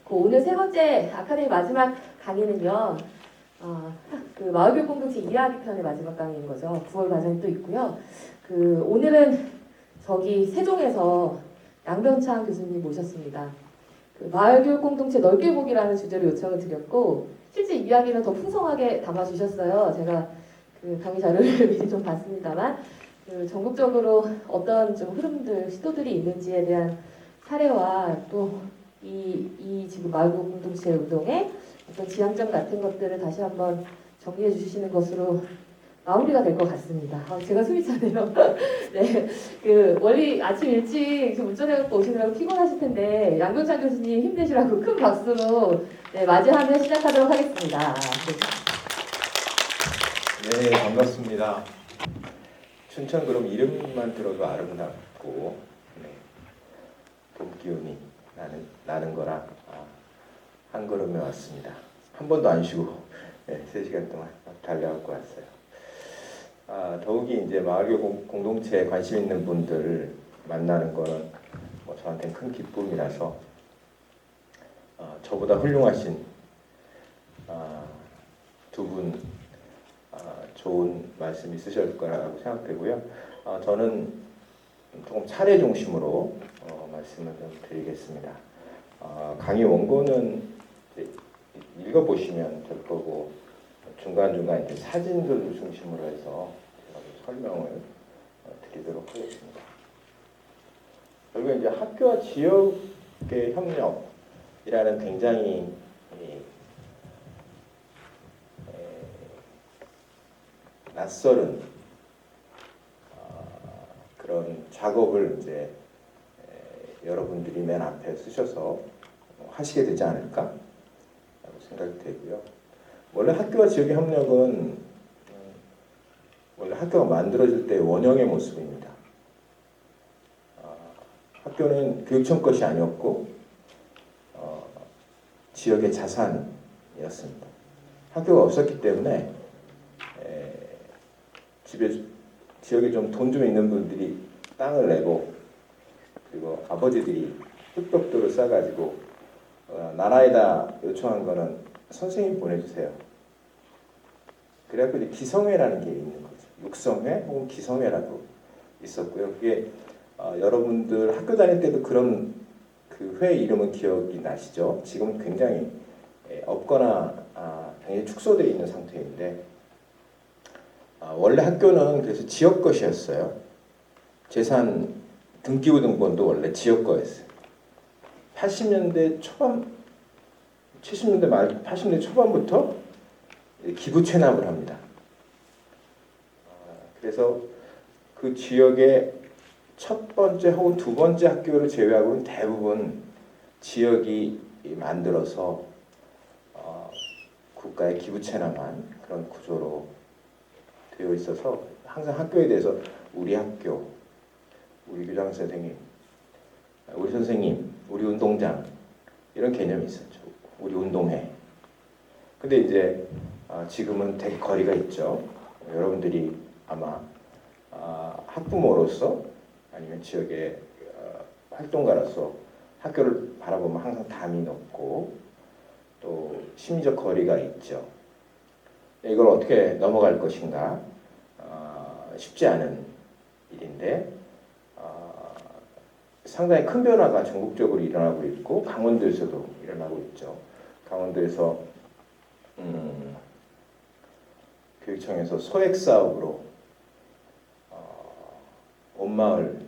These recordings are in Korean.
그 오늘 세 번째 아카데미 마지막 강의는요. 그 마을교육 공동체 이야기 편의 마지막 강의인 거죠. 9월 과정이 또 있고요. 그 오늘은 저기 세종에서 양변창 교수님 모셨습니다. 그 마을교육 공동체 넓게 보기라는 주제로 요청을 드렸고 실제 이야기는 더 풍성하게 담아주셨어요. 제가 그 강의 자료를 미리 좀 봤습니다만 그 전국적으로 어떤 좀 흐름들, 시도들이 있는지에 대한 사례와 또 이 지금 마을교육 공동체 운동의 어떤 지향점 같은 것들을 다시 한번 정리해 주시는 것으로 마무리가 될 것 같습니다. 제가 숨이 차네요. 네, 그 원래 아침 일찍 좀 운전해갖고 오시느라고 피곤하실 텐데 양병찬 교수님 힘내시라고 큰 박수로 네, 맞이하며 시작하도록 하겠습니다. 네, 반갑습니다. 춘천 그럼 이름만 들어도 아름답고 봄 기운이 나는 거라 한 걸음에 왔습니다. 한 번도 안 쉬고 3시간 동안 달려갖고 왔어요. 더욱이 이제 마을교육 공동체에 관심 있는 분들 만나는 거는 저한테는 큰 기쁨이라서 저보다 훌륭하신 두 분 좋은 말씀 있으실 거라고 생각되고요. 저는 조금 차례 중심으로 말씀을 좀 드리겠습니다. 강의 원고는 읽어보시면 될 거고 중간중간 이제 사진들 중심으로 해서 설명을 드리도록 하겠습니다. 결국 이제 학교와 지역의 협력이라는 굉장히 낯설은 그런 작업을 이제 여러분들이 맨 앞에 쓰셔서 하시게 되지 않을까 생각이 되고요. 원래 학교와 지역의 협력은 원래 학교가 만들어질 때 원형의 모습입니다. 학교는 교육청 것이 아니었고 지역의 자산이었습니다. 학교가 없었기 때문에 지역에 좀 돈 좀 있는 분들이 땅을 내고 그리고 아버지들이 흙벽돌을 싸가지고 나라에다 요청한 거는 선생님 보내주세요. 그래갖고 이제 기성회라는 게 있는 거죠. 육성회 혹은 기성회라고 있었고요. 그게 여러분들 학교 다닐 때도 그런 그 회 이름은 기억이 나시죠? 지금은 굉장히 없거나 굉장히 축소되어 있는 상태인데 원래 학교는 그래서 지역 것이었어요. 재산 등기부 등본도 원래 지역 거였어요. 80년대 초반, 70년대 말, 80년대 초반부터 기부 체납을 합니다. 그래서 그 지역의 첫 번째 혹은 두 번째 학교를 제외하고는 대부분 지역이 만들어서 국가에 기부 체납한 그런 구조로 되어 있어서 항상 학교에 대해서 우리 학교, 우리 교장 선생님, 우리 선생님, 우리 운동장 이런 개념이 있었죠. 우리 운동회. 근데 이제 지금은 되게 거리가 있죠. 여러분들이 아마 학부모로서 아니면 지역의 활동가로서 학교를 바라보면 항상 담이 높고 또 심리적 거리가 있죠. 이걸 어떻게 넘어갈 것인가 쉽지 않은 일인데 상당히 큰 변화가 전국적으로 일어나고 있고 강원도에서도 일어나고 있죠. 강원도에서 교육청에서 소액 사업으로 온마을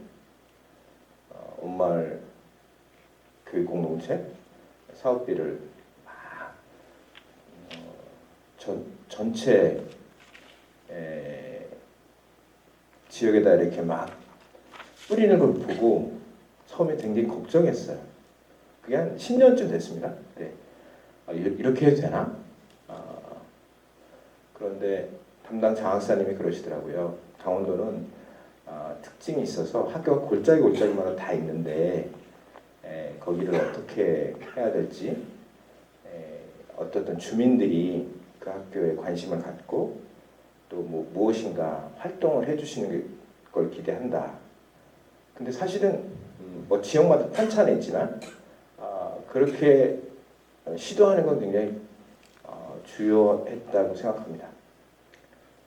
교육 공동체 사업비를 전체 지역에다 이렇게 막 뿌리는 걸 보고 처음에 굉장히 걱정했어요. 그게 한 10년쯤 됐습니다. 네. 이렇게 해도 되나? 그런데 담당 장학사님이 그러시더라고요. 강원도는 특징이 있어서 학교가 골짜기마다 다 있는데 거기를 어떻게 해야 될지 어떤 주민들이 그 학교에 관심을 갖고 또 무엇인가 활동을 해주시는 걸 기대한다. 근데 사실은 지역마다 편차는 있지만 그렇게 시도하는 건 굉장히 주요했다고 생각합니다.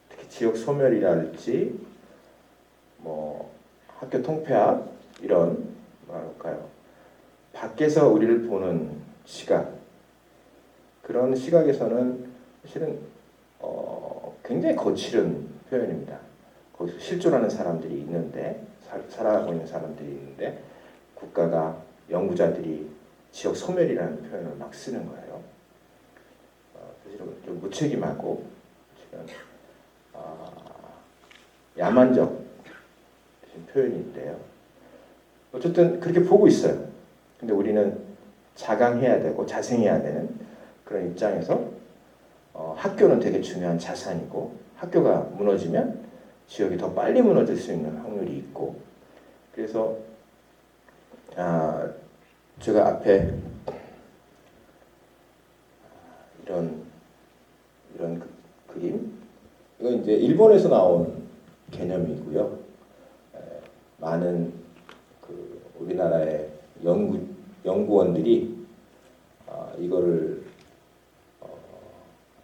특히 지역 소멸이랄지 뭐 학교 통폐합 이런 뭐랄까요 밖에서 우리를 보는 시각 그런 시각에서는 사실은 굉장히 거칠은 표현입니다. 거기서 실존하는 사람들이 있는데 살아가고 있는 사람들이 있는데 국가가 연구자들이 지역 소멸이라는 표현을 막 쓰는 거예요. 사실은 좀 무책임하고 야만적 표현인데요. 어쨌든 그렇게 보고 있어요. 근데 우리는 자강해야 되고 자생해야 되는 그런 입장에서 학교는 되게 중요한 자산이고 학교가 무너지면 지역이 더 빨리 무너질 수 있는 확률이 있고 그래서 제가 앞에 이런 그림 이건 이제 일본에서 나온 개념이고요. 많은 우리나라의 연구원들이 이거를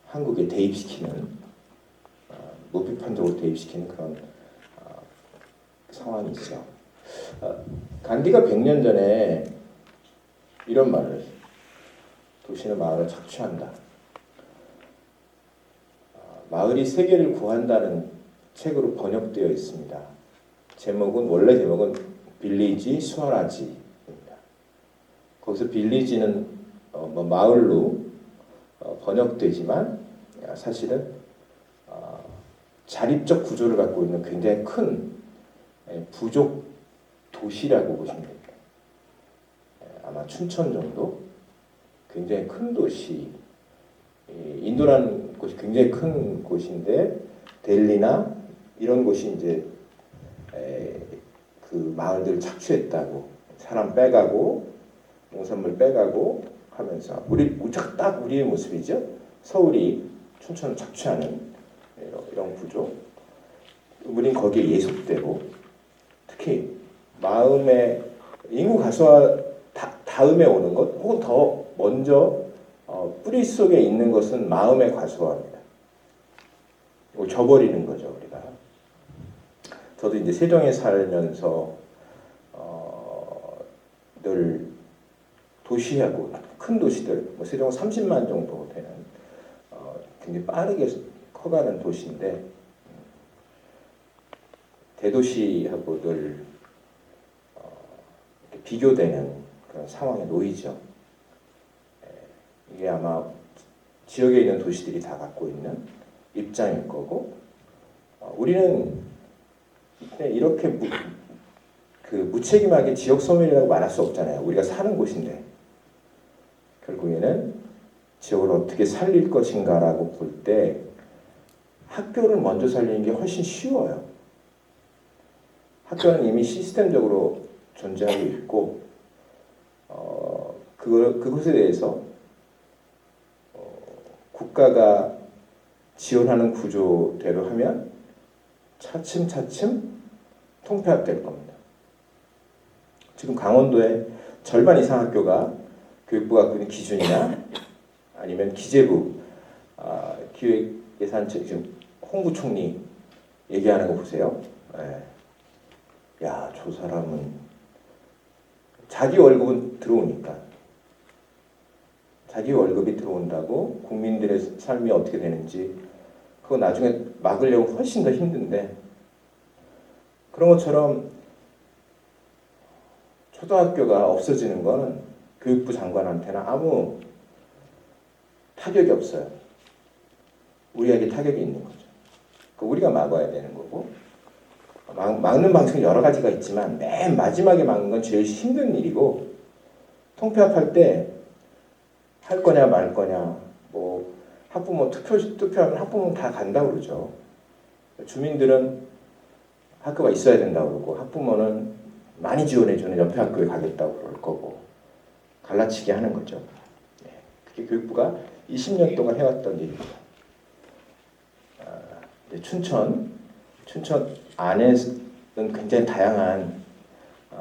한국에 대입시키는 무비판적으로 대입시키는 그런 상황이 있어요. 간디가 100년 전에 이런 말을 했어요. 도시는 마을을 착취한다. 마을이 세계를 구한다는 책으로 번역되어 있습니다. 원래 제목은 빌리지 스와라지입니다. 거기서 빌리지는 마을로 번역되지만 사실은 자립적 구조를 갖고 있는 굉장히 큰 부족 도시라고 보시면 됩니다. 아마 춘천 정도 굉장히 큰 도시. 인도라는 곳이 굉장히 큰 곳인데 델리나 이런 곳이 이제 그 마을들을 착취했다고 사람 빼가고 농산물 빼가고 하면서 딱 우리의 모습이죠. 서울이 춘천을 착취하는 이런 구조. 우린 거기에 예속되고 특히 마음의 인구 가수화 다음에 오는 것 혹은 더 먼저 뿌리 속에 있는 것은 마음의 과소화입니다. 이거 저버리는 거죠 우리가. 저도 이제 세종에 살면서 늘 도시하고 큰 도시들, 세종 30만 정도 되는 굉장히 빠르게 커가는 도시인데 대도시하고 늘 비교되는 그런 상황에 놓이죠. 이게 아마 지역에 있는 도시들이 다 갖고 있는 입장일 거고 우리는 이렇게 무책임하게 지역 소멸이라고 말할 수 없잖아요. 우리가 사는 곳인데 결국에는 지역을 어떻게 살릴 것인가라고 볼 때 학교를 먼저 살리는 게 훨씬 쉬워요. 학교는 이미 시스템적으로 존재하고 있고 그것에 대해서 국가가 지원하는 구조대로 하면 차츰차츰 통폐합될 겁니다. 지금 강원도의 절반 이상 학교가 교육부가 갖고 있는 기준이나 아니면 기재부 기획예산처 지금 홍부총리 얘기하는 거 보세요. 야, 저 사람은 자기 월급은 들어오니까 자기 월급이 들어온다고 국민들의 삶이 어떻게 되는지 그거 나중에 막으려면 훨씬 더 힘든데 그런 것처럼 초등학교가 없어지는 거는 교육부 장관한테는 아무 타격이 없어요. 우리에게 타격이 있는 거죠. 우리가 막아야 되는 거고 막는 방식은 여러 가지가 있지만 맨 마지막에 막는 건 제일 힘든 일이고 통폐합할 때 할 거냐 말 거냐 학부모 투표하면 학부모는 다 간다고 그러죠. 주민들은 학교가 있어야 된다고 그러고 학부모는 많이 지원해주는 옆에 학교에 가겠다고 그럴 거고 갈라치기 하는 거죠. 그게 교육부가 20년 동안 해왔던 일입니다. 춘천 안에는 굉장히 다양한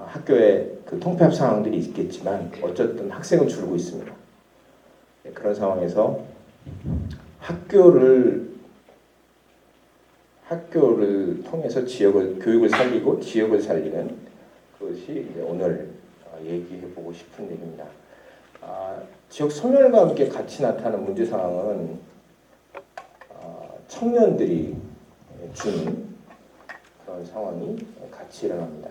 학교의 그 통폐합 상황들이 있겠지만 어쨌든 학생은 줄고 있습니다. 그런 상황에서 학교를 통해서 교육을 살리고 지역을 살리는 그것이 이제 오늘 얘기해 보고 싶은 얘기입니다. 지역 소멸과 함께 같이 나타나는 문제 상황은 청년들이 주는 그런 상황이 같이 일어납니다.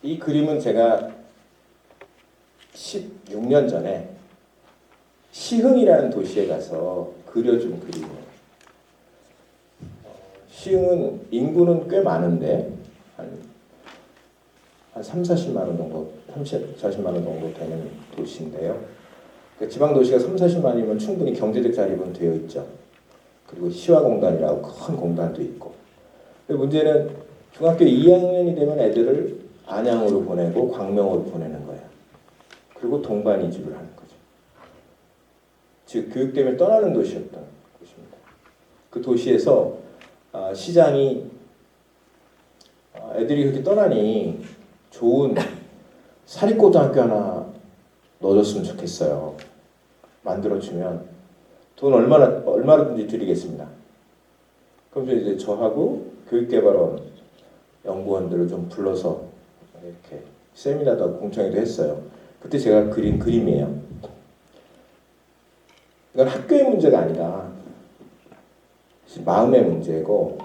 이 그림은 제가 16년 전에 시흥이라는 도시에 가서 그려준 그림이에요. 시흥은 인구는 꽤 많은데 한 40만 원 정도 되는 도시인데요. 지방 도시가 40만이면 충분히 경제적 자립은 되어 있죠. 그리고 시화공단이라고 큰 공단도 있고. 문제는 중학교 2학년이 되면 애들을 안양으로 보내고 광명으로 보내는 거예요. 그리고 동반 이주를 하는 거죠. 즉 교육 때문에 떠나는 도시였던 곳입니다. 그 도시에서 시장이 애들이 그렇게 떠나니 좋은 사립고등학교 하나 넣어줬으면 좋겠어요. 만들어주면 돈 얼마든지 드리겠습니다. 그럼 이제 저하고 교육개발원 연구원들을 좀 불러서 이렇게 세미나도 하고 공청회도 했어요. 그때 제가 그린 그림이에요. 이건 학교의 문제가 아니다. 마음의 문제고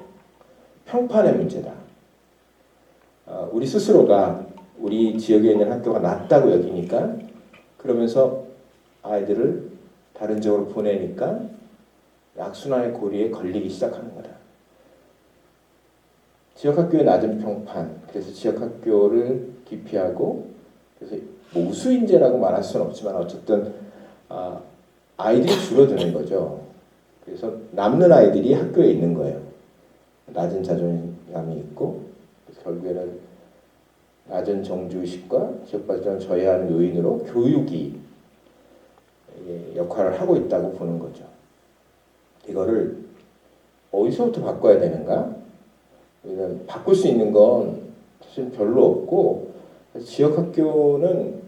평판의 문제다. 우리 스스로가 우리 지역에 있는 학교가 낫다고 여기니까 그러면서 아이들을 다른 지역으로 보내니까 악순환의 고리에 걸리기 시작하는 거다. 지역학교의 낮은 평판, 그래서 지역학교를 기피하고 그래서 뭐 우수인재라고 말할 수는 없지만 어쨌든 아이들이 줄어드는 거죠. 그래서 남는 아이들이 학교에 있는 거예요. 낮은 자존감이 있고 결국에는 낮은 정규의식과 지역발전을 저해하는 요인으로 교육이 역할을 하고 있다고 보는 거죠. 이거를 어디서부터 바꿔야 되는가? 바꿀 수 있는 건 사실 별로 없고 지역학교는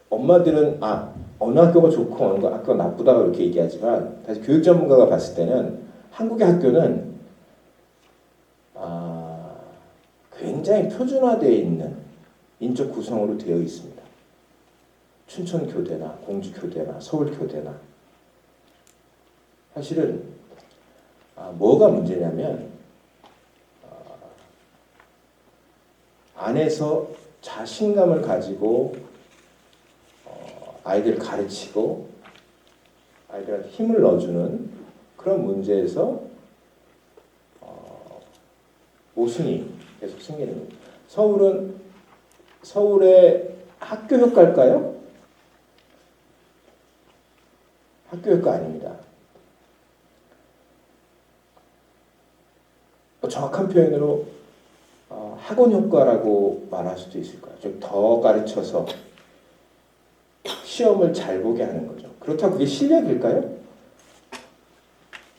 엄마들은 어느 학교가 좋고 어느 학교가 나쁘다고 이렇게 얘기하지만 다시 교육 전문가가 봤을 때는 한국의 학교는 굉장히 표준화되어 있는 인적 구성으로 되어 있습니다. 춘천교대나 공주교대나 서울교대나 사실은 뭐가 문제냐면 안에서 자신감을 가지고 아이들을 가르치고 아이들한테 힘을 넣어주는 그런 문제에서 모순이 계속 생기는 거예요. 서울의 학교 효과일까요? 학교 효과 아닙니다. 정확한 표현으로 학원 효과라고 말할 수도 있을 거예요. 좀 더 가르쳐서 시험을 잘 보게 하는 거죠. 그렇다고 그게 실력일까요?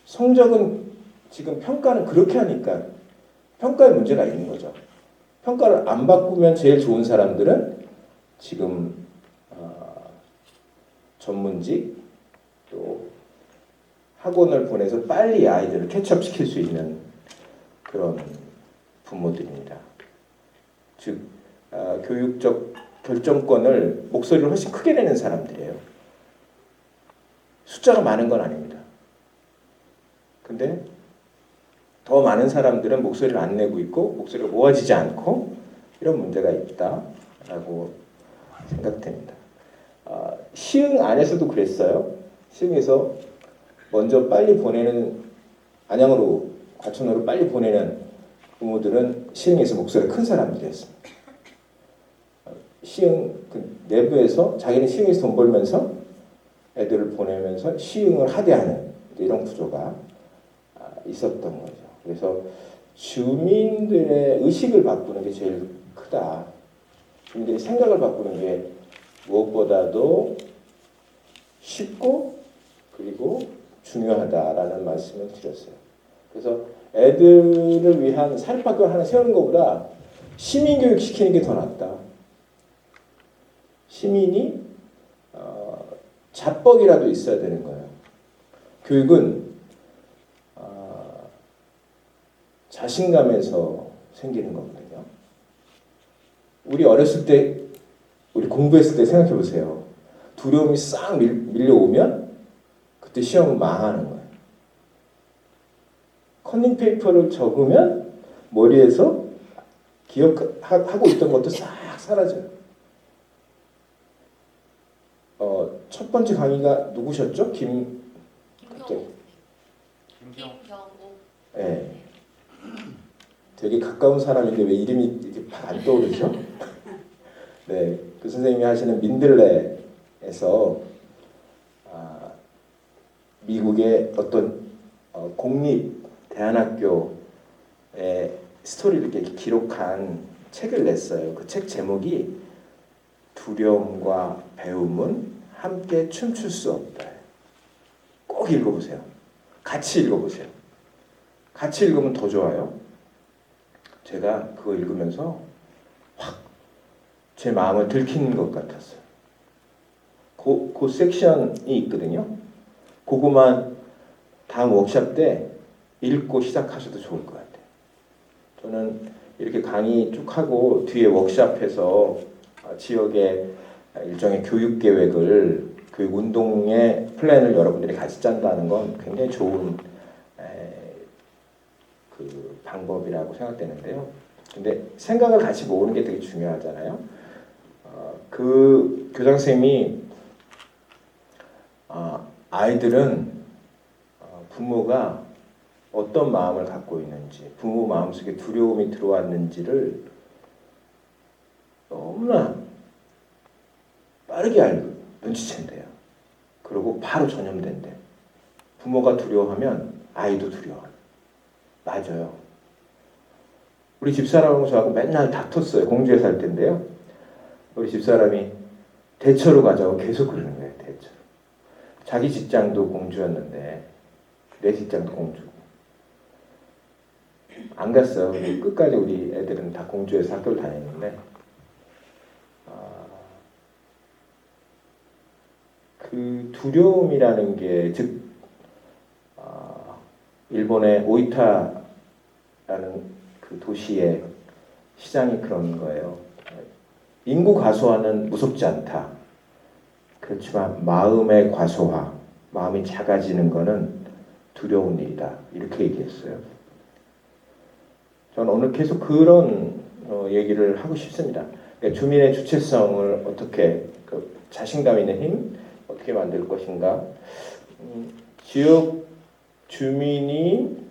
성적은 지금 평가는 그렇게 하니까 평가에 문제가 있는 거죠. 평가를 안 바꾸면 제일 좋은 사람들은 지금 전문직 또 학원을 보내서 빨리 아이들을 캐치업시킬 수 있는 그런 부모들입니다. 즉 교육적 결정권을 목소리를 훨씬 크게 내는 사람들이에요. 숫자가 많은 건 아닙니다. 근데 더 많은 사람들은 목소리를 안 내고 있고 목소리가 모아지지 않고 이런 문제가 있다라고 생각됩니다. 시흥 안에서도 그랬어요. 시흥에서 먼저 빨리 보내는 안양으로 과천으로 빨리 보내는 부모들은 시흥에서 목소리가 큰 사람들이었습니다. 시흥 내부에서 자기는 시흥에서 돈 벌면서 애들을 보내면서 시흥을 하대하는 이런 구조가 있었던 거죠. 그래서 주민들의 의식을 바꾸는 게 제일 크다. 주민들의 생각을 바꾸는 게 무엇보다도 쉽고 그리고 중요하다라는 말씀을 드렸어요. 그래서 애들을 위한 사립학교를 하나 세우는 것보다 시민교육 시키는 게 더 낫다. 시민이 자뻑이라도 있어야 되는 거예요. 교육은 자신감에서 생기는 거거든요. 우리 어렸을 때, 우리 공부했을 때 생각해 보세요. 두려움이 싹 밀려오면 그때 시험은 망하는 거예요. 커닝 페이퍼를 적으면 머리에서 기억하고 있던 것도 싹 사라져요. 첫 번째 강의가 누구셨죠? 김경호. 네. 되게 가까운 사람인데 왜 이름이 이렇게 안 떠오르죠? 네, 그 선생님이 하시는 민들레에서 미국의 어떤 공립 대안학교의 스토리를 이렇게 기록한 책을 냈어요. 그 책 제목이 두려움과 배움은 함께 춤출 수 없다. 꼭 읽어보세요. 같이 읽어보세요. 같이 읽으면 더 좋아요. 제가 그거 읽으면서 확 제 마음을 들키는 것 같았어요. 그 섹션이 있거든요. 그거만 다음 워크숍 때 읽고 시작하셔도 좋을 것 같아요. 저는 이렇게 강의 쭉 하고 뒤에 워크숍에서 지역의 일종의 교육 계획을, 교육 운동의 플랜을 여러분들이 같이 짠다는 건 굉장히 좋은 그 방법이라고 생각되는데요. 근데 생각을 같이 모으는 게 되게 중요하잖아요. 그 교장 선생님이 아이들은 부모가 어떤 마음을 갖고 있는지, 부모 마음속에 두려움이 들어왔는지를 너무나 빠르게 알고 눈치챈대요. 그리고 바로 전염된대. 부모가 두려워하면 아이도 두려워해. 맞아요. 우리 집사람하고 저하고 맨날 다퉜어요. 공주에 살 때인데요. 우리 집사람이 대처로 가자고 계속 그러는 거예요. 대처로. 자기 직장도 공주였는데 내 직장도 공주고. 안 갔어요. 끝까지 우리 애들은 다 공주에서 학교를 다녔는데 그 두려움이라는 게, 즉 일본의 오이타라는 그 도시의 시장이 그런 거예요. 인구 과소화는 무섭지 않다. 그렇지만 마음의 과소화, 마음이 작아지는 것은 두려운 일이다. 이렇게 얘기했어요. 저는 오늘 계속 그런 얘기를 하고 싶습니다. 그러니까 주민의 주체성을 어떻게, 그 자신감 있는 힘 어떻게 만들 것인가. 지역 주민이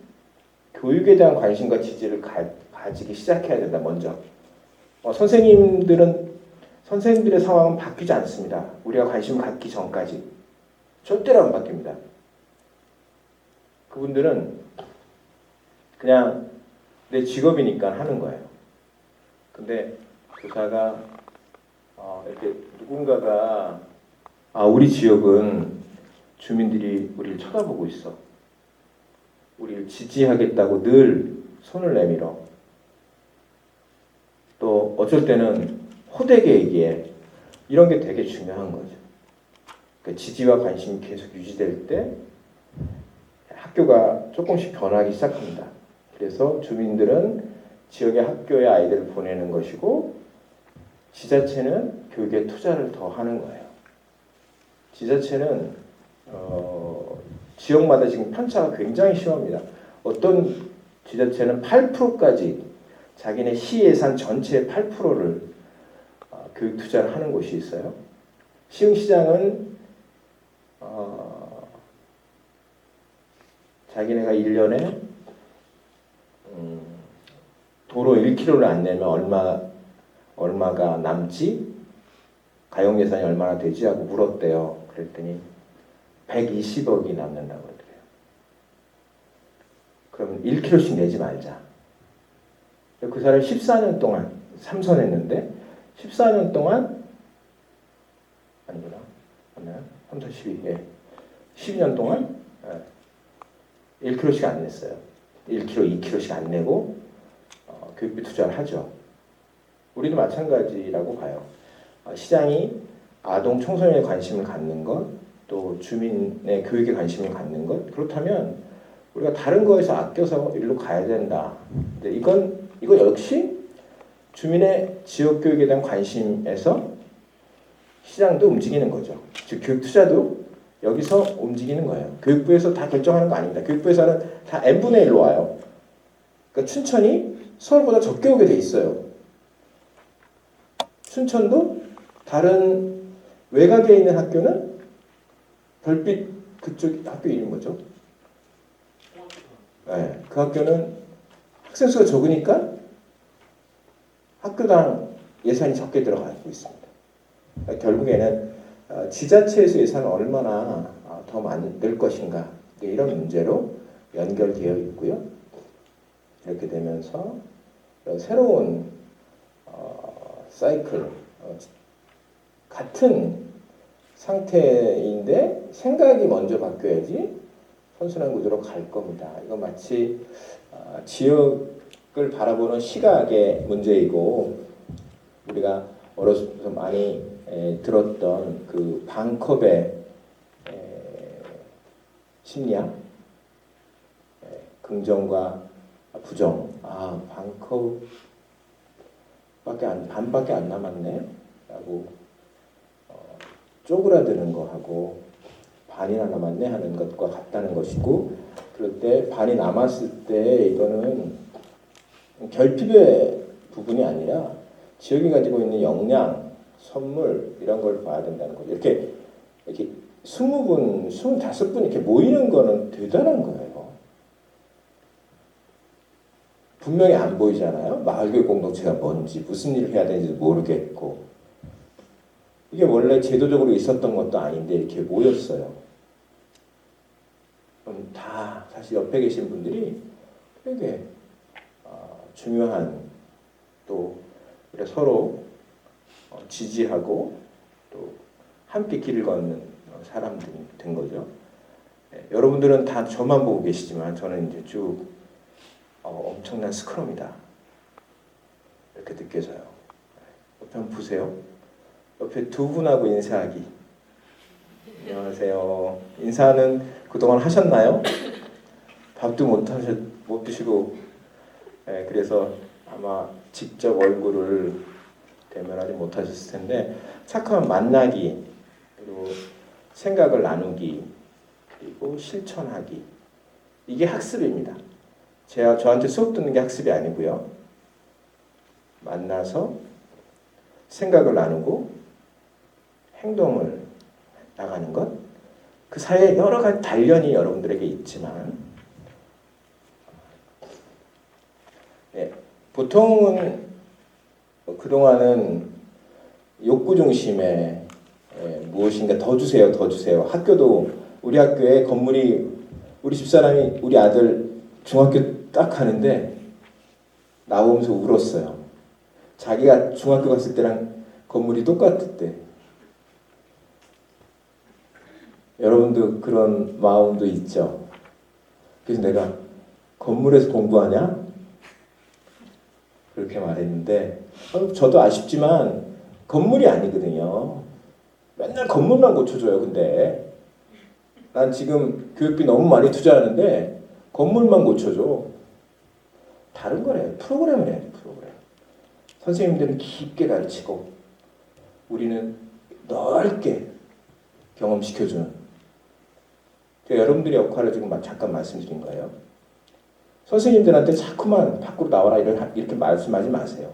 교육에 대한 관심과 지지를 가지기 시작해야 된다. 먼저 선생님들의 상황은 바뀌지 않습니다. 우리가 관심을 갖기 전까지 절대로 안 바뀝니다. 그분들은 그냥 내 직업이니까 하는 거예요. 근데 교사가 이렇게 누군가가 우리 지역은 주민들이 우리를 쳐다보고 있어. 우리를 지지하겠다고 늘 손을 내밀어. 또 어쩔 때는 호되게 얘기해. 이런 게 되게 중요한 거죠. 그러니까 지지와 관심이 계속 유지될 때 학교가 조금씩 변하기 시작합니다. 그래서 주민들은 지역의 학교에 아이들을 보내는 것이고 지자체는 교육에 투자를 더 하는 거예요. 지자체는 지역마다 지금 편차가 굉장히 심합니다. 어떤 지자체는 8%까지 자기네 시 예산 전체의 8%를 교육 투자를 하는 곳이 있어요. 시흥시장은 자기네가 1년에 도로 1km를 안 내면 얼마가 남지? 가용 예산이 얼마나 되지? 하고 물었대요. 그랬더니 120억이 남는다고 그러더래요. 그럼 1km씩 내지 말자. 그 사람이 14년 동안 삼선했는데 14년 동안 아니구나. 맞나요? 3, 4, 12. 예. 12년 동안 1km씩 안 냈어요. 1km, 2km씩 안 내고 교육비 투자를 하죠. 우리도 마찬가지라고 봐요. 시장이 아동 청소년에 관심을 갖는 것, 또 주민의 교육에 관심을 갖는 것, 그렇다면 우리가 다른 거에서 아껴서 일로 가야 된다. 근데 이거 역시 주민의 지역 교육에 대한 관심에서 시장도 움직이는 거죠. 즉 교육 투자도 여기서 움직이는 거예요. 교육부에서 다 결정하는 거 아닙니다. 교육부에서는 다 n분의 1로 와요. 그러니까 춘천이 서울보다 적게 오게 돼 있어요. 춘천도 다른 외곽에 있는 학교는 별빛 그쪽 학교 이름 뭐죠? 네, 그 학교는 학생 수가 적으니까 학교당 예산이 적게 들어가고 있습니다. 그러니까 결국에는 지자체에서 예산을 얼마나 더 만들 것인가 이런 문제로 연결되어 있고요. 이렇게 되면서 새로운 사이클, 같은 상태인데 생각이 먼저 바뀌어야지 선순환 구조로 갈 겁니다. 이거 마치 지역을 바라보는 시각의 문제이고, 우리가 어렸을 때 많이 들었던 그 방컵의 심리학, 긍정과 부정. 반밖에 안 남았네 라고 쪼그라드는 거하고 반이나 남았네 하는 것과 같다는 것이고, 그럴 때 반이 남았을 때 이거는 결핍의 부분이 아니라 지역이 가지고 있는 역량, 선물 이런 걸 봐야 된다는 거죠. 이렇게 20분, 25분 이렇게 모이는 거는 대단한 거예요. 분명히 안 보이잖아요. 마을교육 공동체가 뭔지, 무슨 일을 해야 되는지 모르겠고, 이게 원래 제도적으로 있었던 것도 아닌데 이렇게 모였어요. 그럼 다 사실 옆에 계신 분들이 되게 중요한, 또 우리가 서로 지지하고 또 함께 길을 걷는 사람들이 된 거죠. 여러분들은 다 저만 보고 계시지만 저는 이제 쭉 엄청난 스크럼이다 이렇게 느껴져요. 옆에 한번 보세요. 옆에 두 분하고 인사하기. 안녕하세요. 인사는 그동안 하셨나요? 밥도 못 드시고, 그래서 아마 직접 얼굴을 대면하지 못하셨을 텐데, 착하면 만나기, 그리고 생각을 나누기, 그리고 실천하기, 이게 학습입니다. 저한테 수업 듣는 게 학습이 아니고요. 만나서 생각을 나누고 행동을 나가는 것, 그 사이에 여러 가지 단련이 여러분들에게 있지만, 보통은 그동안은 욕구 중심에 무엇인가 더 주세요, 더 주세요. 학교도, 우리 학교에 건물이, 우리 집사람이 우리 아들 중학교 딱 가는데 나오면서 울었어요. 자기가 중학교 갔을 때랑 건물이 똑같았대. 여러분도 그런 마음도 있죠. 그래서 내가 건물에서 공부하냐? 그렇게 말했는데, 저도 아쉽지만 건물이 아니거든요. 맨날 건물만 고쳐줘요. 근데 난 지금 교육비 너무 많이 투자하는데 건물만 고쳐줘. 다른 거래. 프로그램을 해야 돼. 프로그램. 선생님들은 깊게 가르치고 우리는 넓게 경험시켜주는. 여러분들의 역할을 지금 잠깐 말씀드린 거예요. 선생님들한테 자꾸만 밖으로 나와라 이렇게 말씀하지 마세요.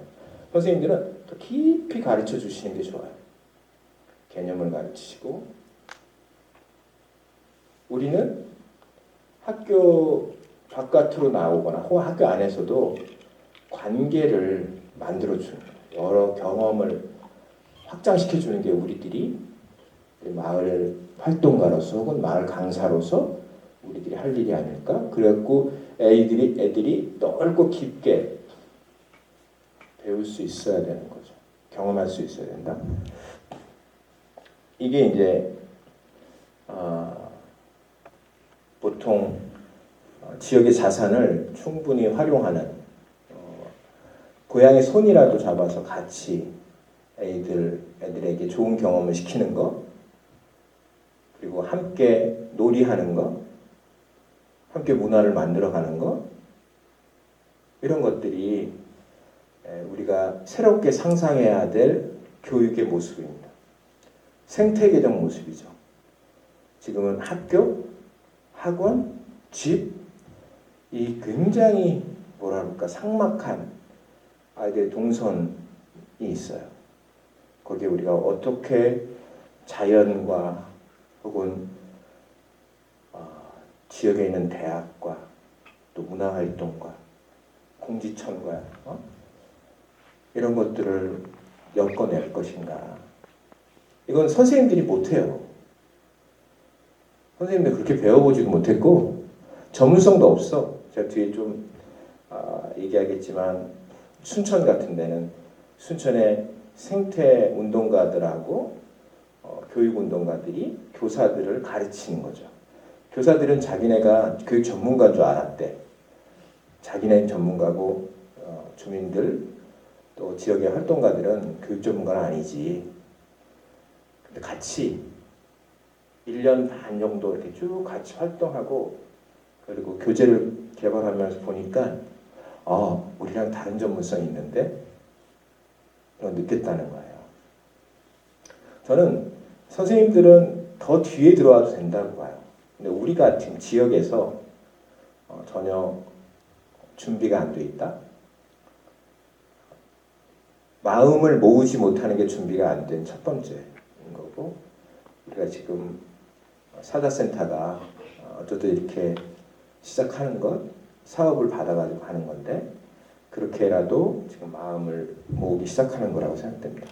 선생님들은 더 깊이 가르쳐 주시는 게 좋아요. 개념을 가르치시고, 우리는 학교 바깥으로 나오거나 혹은 학교 안에서도 관계를 만들어주는, 여러 경험을 확장시켜주는 게 우리들이 마을 활동가로서 혹은 마을 강사로서 우리들이 할 일이 아닐까? 그래갖고 애들이 넓고 깊게 배울 수 있어야 되는 거죠. 경험할 수 있어야 된다. 이게 이제 보통 지역의 자산을 충분히 활용하는, 고양이 손이라도 잡아서 같이 애들에게 좋은 경험을 시키는 거, 그리고 함께 놀이하는 거, 함께 문화를 만들어가는 거, 이런 것들이 우리가 새롭게 상상해야 될 교육의 모습입니다. 생태계적 모습이죠. 지금은 학교, 학원, 집, 이 굉장히 뭐랄까 삭막한 아이들의 동선이 있어요. 거기에 우리가 어떻게 자연과 혹은 지역에 있는 대학과 또 문화활동과 공지천과 이런 것들을 엮어낼 것인가. 이건 선생님들이 못해요. 선생님들 그렇게 배워보지도 못했고 전문성도 없어. 제가 뒤에 좀 얘기하겠지만 순천 같은 데는 순천의 생태 운동가들하고 교육 운동가들이 교사들을 가르치는 거죠. 교사들은 자기네가 교육 전문가인 줄 알았대. 자기네 전문가고 주민들 또 지역의 활동가들은 교육 전문가는 아니지. 근데 같이 1년 반 정도 이렇게 쭉 같이 활동하고 그리고 교재를 개발하면서 보니까 우리랑 다른 전문성이 있는데 느꼈다는 거예요. 저는 선생님들은 더 뒤에 들어와도 된다고 봐요. 근데 우리가 지금 지역에서 전혀 준비가 안 돼 있다. 마음을 모으지 못하는 게 준비가 안 된 첫 번째인 거고, 우리가 지금 사자센터가 어쨌든 이렇게 시작하는 것, 사업을 받아가지고 하는 건데 그렇게라도 지금 마음을 모으기 시작하는 거라고 생각됩니다.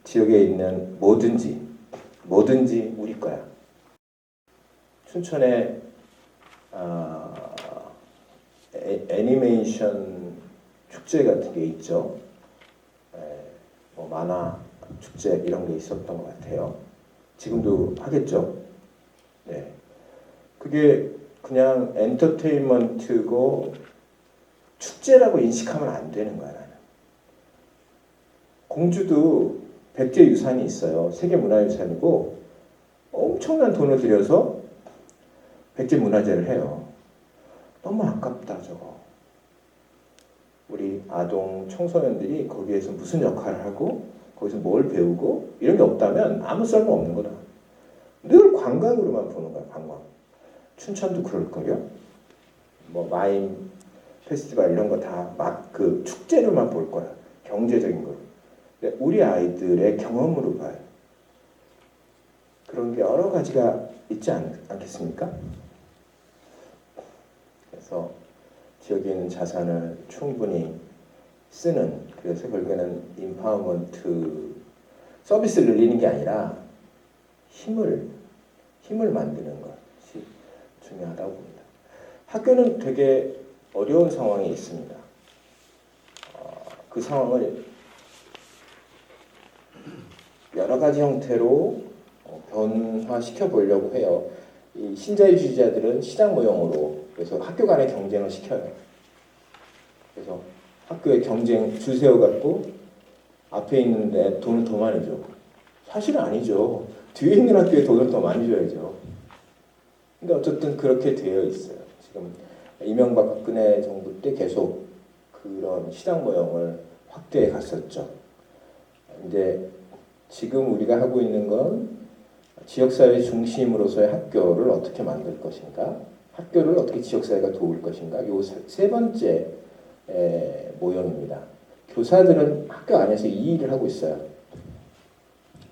지역에 있는 뭐든지 우리 거야. 춘천에 애니메이션 축제 같은 게 있죠. 뭐 만화 축제 이런 게 있었던 것 같아요. 지금도 하겠죠. 네, 그게 그냥 엔터테인먼트고 축제라고 인식하면 안 되는 거야. 나는. 공주도 백제유산이 있어요. 세계문화유산이고 엄청난 돈을 들여서 백제문화재를 해요. 너무 아깝다 저거. 우리 아동 청소년들이 거기에서 무슨 역할을 하고 거기서 뭘 배우고 이런 게 없다면 아무 쓸모 없는 거다. 늘 관광으로만 보는 거야. 관광. 춘천도 그럴걸요. 뭐 마임 페스티벌 이런 거 다 막 그 축제로만 볼 거야. 경제적인 거. 근데 우리 아이들의 경험으로 봐요. 그런 게 여러 가지가 있지 않겠습니까? 그래서 지역에 있는 자산을 충분히 쓰는, 그래서 결국에는 인파워먼트 서비스를 늘리는 게 아니라 힘을 만드는 것이 중요하다고 봅니다. 학교는 되게 어려운 상황에 있습니다. 그 상황을 여러 가지 형태로 변화시켜 보려고 해요. 이 신자유주의자들은 시장 모형으로, 그래서 학교 간의 경쟁을 시켜요. 그래서 학교에 경쟁 줄 세워갖고 앞에 있는데 돈을 더 많이 줘. 사실은 아니죠. 뒤에 있는 학교에 돈을 더 많이 줘야죠. 근데 어쨌든 그렇게 되어 있어요. 지금 이명박 박근혜 정부 때 계속 그런 시장 모형을 확대해 갔었죠. 근데 지금 우리가 하고 있는 건 지역사회 중심으로서의 학교를 어떻게 만들 것인가, 학교를 어떻게 지역사회가 도울 것인가, 요 세 번째 모형입니다. 교사들은 학교 안에서 이 일을 하고 있어요.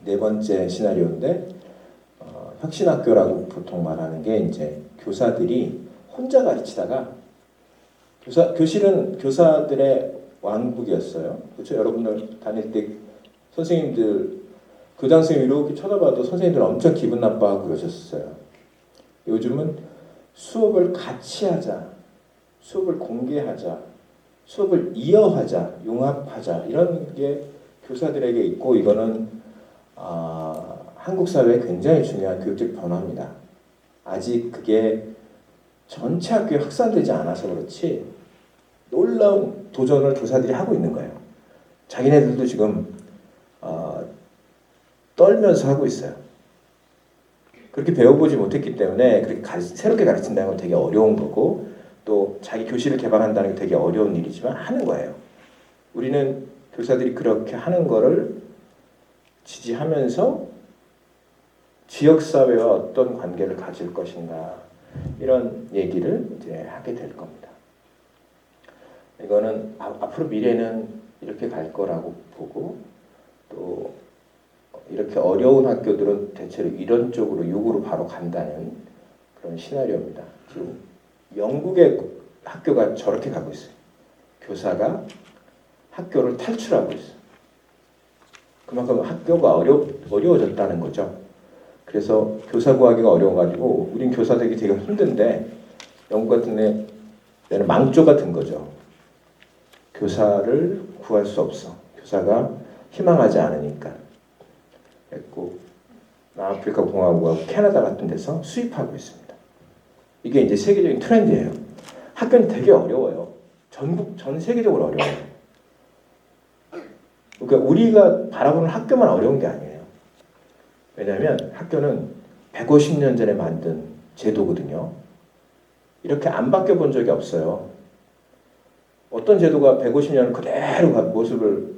네 번째 시나리오인데 혁신학교라고 보통 말하는 게 이제 교사들이 혼자 가르치다가 교실은 교사들의 왕국이었어요. 그렇죠? 여러분들 다닐 때 선생님들 교장 선생님 이렇게 쳐다봐도 선생님들 엄청 기분 나빠하고 그러셨어요. 요즘은 수업을 같이 하자, 수업을 공개하자, 수업을 이어하자, 융합하자 이런 게 교사들에게 있고, 이거는 한국 사회에 굉장히 중요한 교육적 변화입니다. 아직 그게 전체 학교에 확산되지 않아서 그렇지 놀라운 도전을 교사들이 하고 있는 거예요. 자기네들도 지금 떨면서 하고 있어요. 그렇게 배워보지 못했기 때문에 그렇게 새롭게 가르친다는 건 되게 어려운 거고 또 자기 교실을 개방한다는 게 되게 어려운 일이지만 하는 거예요. 우리는 교사들이 그렇게 하는 거를 지지하면서 지역사회와 어떤 관계를 가질 것인가 이런 얘기를 이제 하게 될 겁니다. 이거는 앞으로 미래는 이렇게 갈 거라고 보고 또 이렇게 어려운 학교들은 대체로 이런 쪽으로 육으로 바로 간다는 그런 시나리오입니다. 지금 영국의 학교가 저렇게 가고 있어요. 교사가 학교를 탈출하고 있어요. 그만큼 학교가 어려워졌다는 거죠. 그래서 교사 구하기가 어려워가지고 우린 교사 되기 되게 힘든데 영국 같은 데는 망조가 든 거죠. 교사를 구할 수 없어. 교사가 희망하지 않으니까. 그리고 남아프리카 공화국하고 캐나다 같은 데서 수입하고 있습니다. 이게 이제 세계적인 트렌드예요. 학교는 되게 어려워요. 전 세계적으로 어려워요. 그러니까 우리가 바라보는 학교만 어려운 게 아니에요. 왜냐하면 학교는 150년 전에 만든 제도거든요. 이렇게 안 바뀌어 본 적이 없어요. 어떤 제도가 150년을 그대로 모습을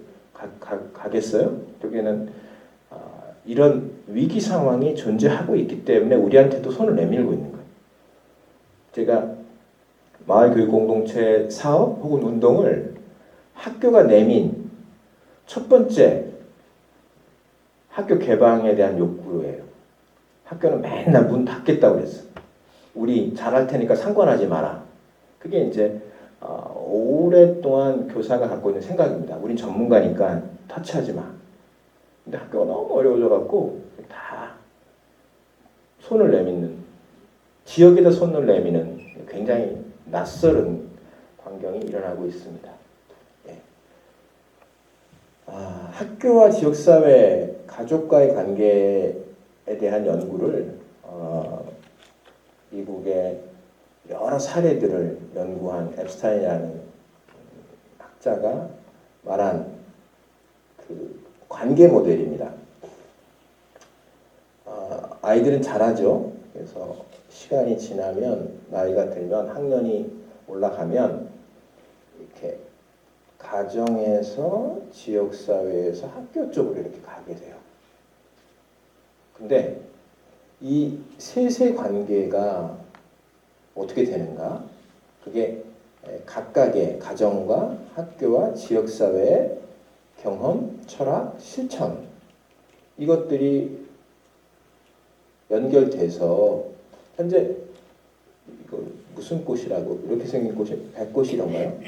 가겠어요? 여기에는 이런 위기 상황이 존재하고 있기 때문에 우리한테도 손을 내밀고 있는 거예요. 제가 마을교육공동체 사업 혹은 운동을 학교가 내민 첫 번째 학교 개방에 대한 욕구예요. 학교는 맨날 문 닫겠다고 그랬어. 우리 잘할 테니까 상관하지 마라. 그게 이제 오랫동안 교사가 갖고 있는 생각입니다. 우린 전문가니까 터치하지 마. 근데 학교가 너무 어려워져갖고 다 손을 내미는, 지역에다 손을 내미는 굉장히 낯설은 광경이 일어나고 있습니다. 예. 학교와 지역사회, 가족과의 관계에 대한 연구를 미국의 여러 사례들을 연구한 앱스타인이라는 학자가 말한 그 관계 모델입니다. 아이들은 잘하죠. 그래서 시간이 지나면 나이가 들면 학년이 올라가면 이렇게 가정에서 지역사회에서 학교 쪽으로 이렇게 가게 돼요. 근데 이 셋의 관계가 어떻게 되는가? 그게 각각의 가정과 학교와 지역사회의 경험, 철학, 실천 이것들이 연결돼서 현재 이거 무슨 꽃이라고 이렇게 생긴 꽃이 백꽃이런가요?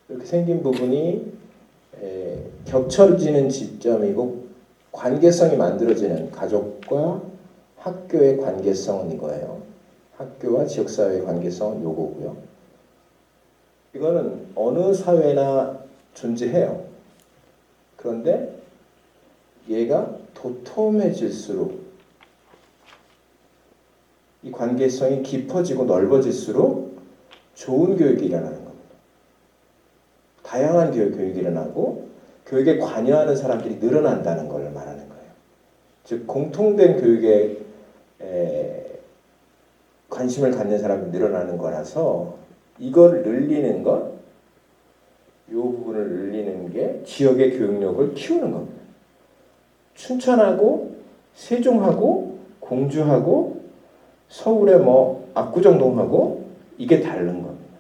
이렇게 생긴 부분이 겹쳐지는 지점이고 관계성이 만들어지는 가족과 학교의 관계성은 이거예요. 학교와 지역사회의 관계성은 요거고요. 이거는 어느 사회나 존재해요. 그런데 얘가 도톰해질수록 이 관계성이 깊어지고 넓어질수록 좋은 교육이 일어나는 겁니다. 다양한 교육이 일어나고 교육에 관여하는 사람들이 늘어난다는 걸 말하는 거예요. 즉 공통된 교육에 관심을 갖는 사람이 늘어나는 거라서 이걸 늘리는 것, 이 부분을 늘리는 게 지역의 교육력을 키우는 겁니다. 춘천하고 세종하고 공주하고 서울의 압구정동하고 이게 다른 겁니다.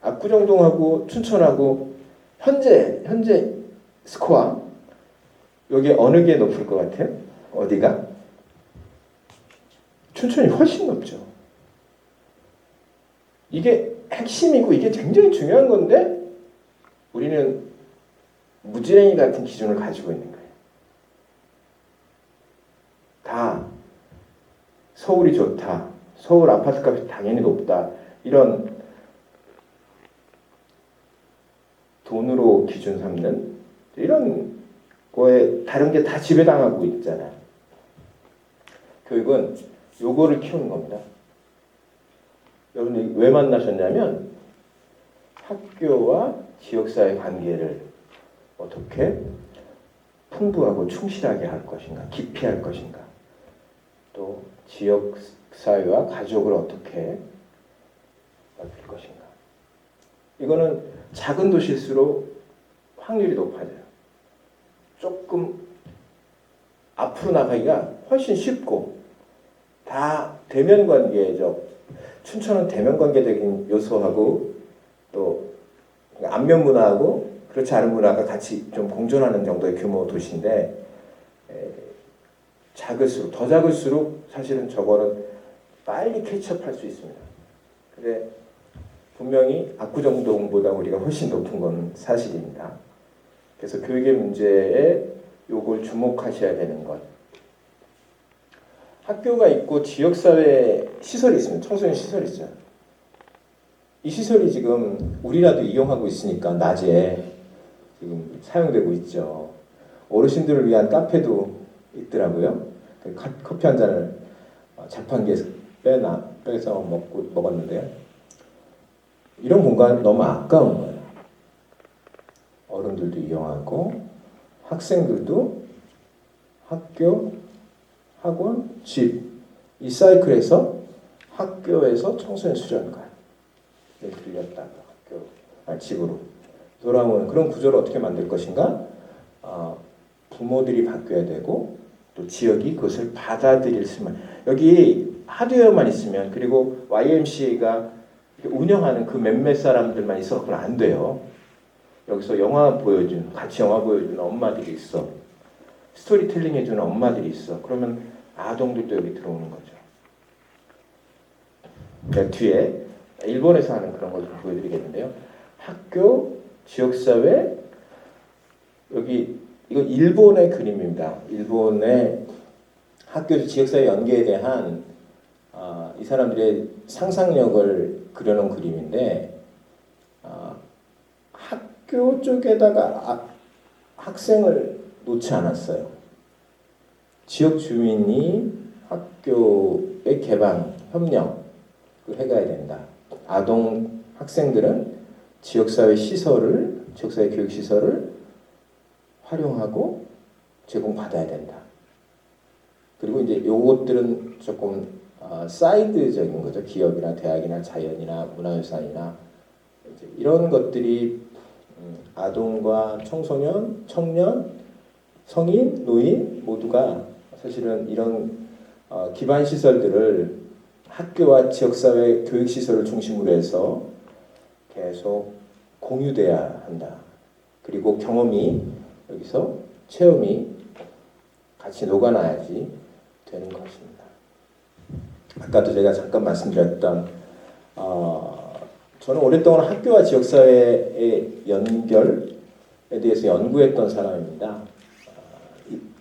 압구정동하고 춘천하고 현재 스코어 여기 어느 게 높을 것 같아요? 어디가? 춘천이 훨씬 높죠. 이게 핵심이고 이게 굉장히 중요한 건데 우리는 무지랭이 같은 기준을 가지고 있는 거예요. 다 서울이 좋다. 서울 아파트값이 당연히 높다. 이런 돈으로 기준 삼는 이런 거에 다른 게 다 지배당하고 있잖아요. 교육은 요거를 키우는 겁니다. 여러분이 왜 만나셨냐면 학교와 지역사회 관계를 어떻게 풍부하고 충실하게 할 것인가, 깊이 할 것인가, 또 지역 사회와 가족을 어떻게 넓힐 것인가. 이거는 작은 도시일수록 확률이 높아져요. 조금 앞으로 나가기가 훨씬 쉽고, 다 대면 관계적, 춘천은 대면 관계적인 요소하고 또 안면 문화하고 그렇지 않은 문화가 같이 좀 공존하는 정도의 규모 도시인데, 작을수록, 더 작을수록 사실은 저거는 빨리 캐치업할 수 있습니다. 근데 분명히 압구정동보다 우리가 훨씬 높은 건 사실입니다. 그래서 교육의 문제에 요걸 주목하셔야 되는 것. 학교가 있고 지역사회 시설이 있습니다. 청소년 시설이 있어요. 이 시설이 지금 우리라도 이용하고 있으니까 낮에 지금 사용되고 있죠. 어르신들을 위한 카페도 있더라고요. 커피 한 잔을 자판기에서 빼서 먹었는데요. 이런 공간 너무 아까운 거예요. 어른들도 이용하고 학생들도 학교, 학원, 집, 이 사이클에서 학교에서 청소년 수련관 들렸다가 집으로 돌아오는 그런 구조를 어떻게 만들 것인가? 부모들이 바뀌어야 되고 또 지역이 그것을 받아들일 수만. 여기 하드웨어만 있으면, 그리고 YMCA가 운영하는 그 몇몇 사람들만 있어서는 안 돼요. 여기서 같이 영화 보여주는 엄마들이 있어. 스토리텔링 해주는 엄마들이 있어. 그러면 아동들도 여기 들어오는 거죠. 뒤에 일본에서 하는 그런 걸 좀 보여드리겠는데요. 학교, 지역사회, 여기 이거 일본의 그림입니다. 일본의 학교, 지역사회 연계에 대한 이 사람들의 상상력을 그려놓은 그림인데, 학교 쪽에다가 학생을 놓지 않았어요. 지역 주민이 학교의 개방, 협력 해가야 된다. 아동 학생들은 지역사회 시설을, 지역사회 교육시설을 활용하고 제공받아야 된다. 그리고 이제 요것들은 조금 사이드적인 거죠. 기업이나 대학이나 자연이나 문화유산이나 이런 것들이 아동과 청소년, 청년, 성인, 노인 모두가 사실은 이런 기반 시설들을 학교와 지역사회 교육시설을 중심으로 해서 계속 공유돼야 한다. 그리고 경험이 여기서 체험이 같이 녹아나야지 되는 것입니다. 아까도 제가 잠깐 말씀드렸던 저는 오랫동안 학교와 지역사회의 연결에 대해서 연구했던 사람입니다.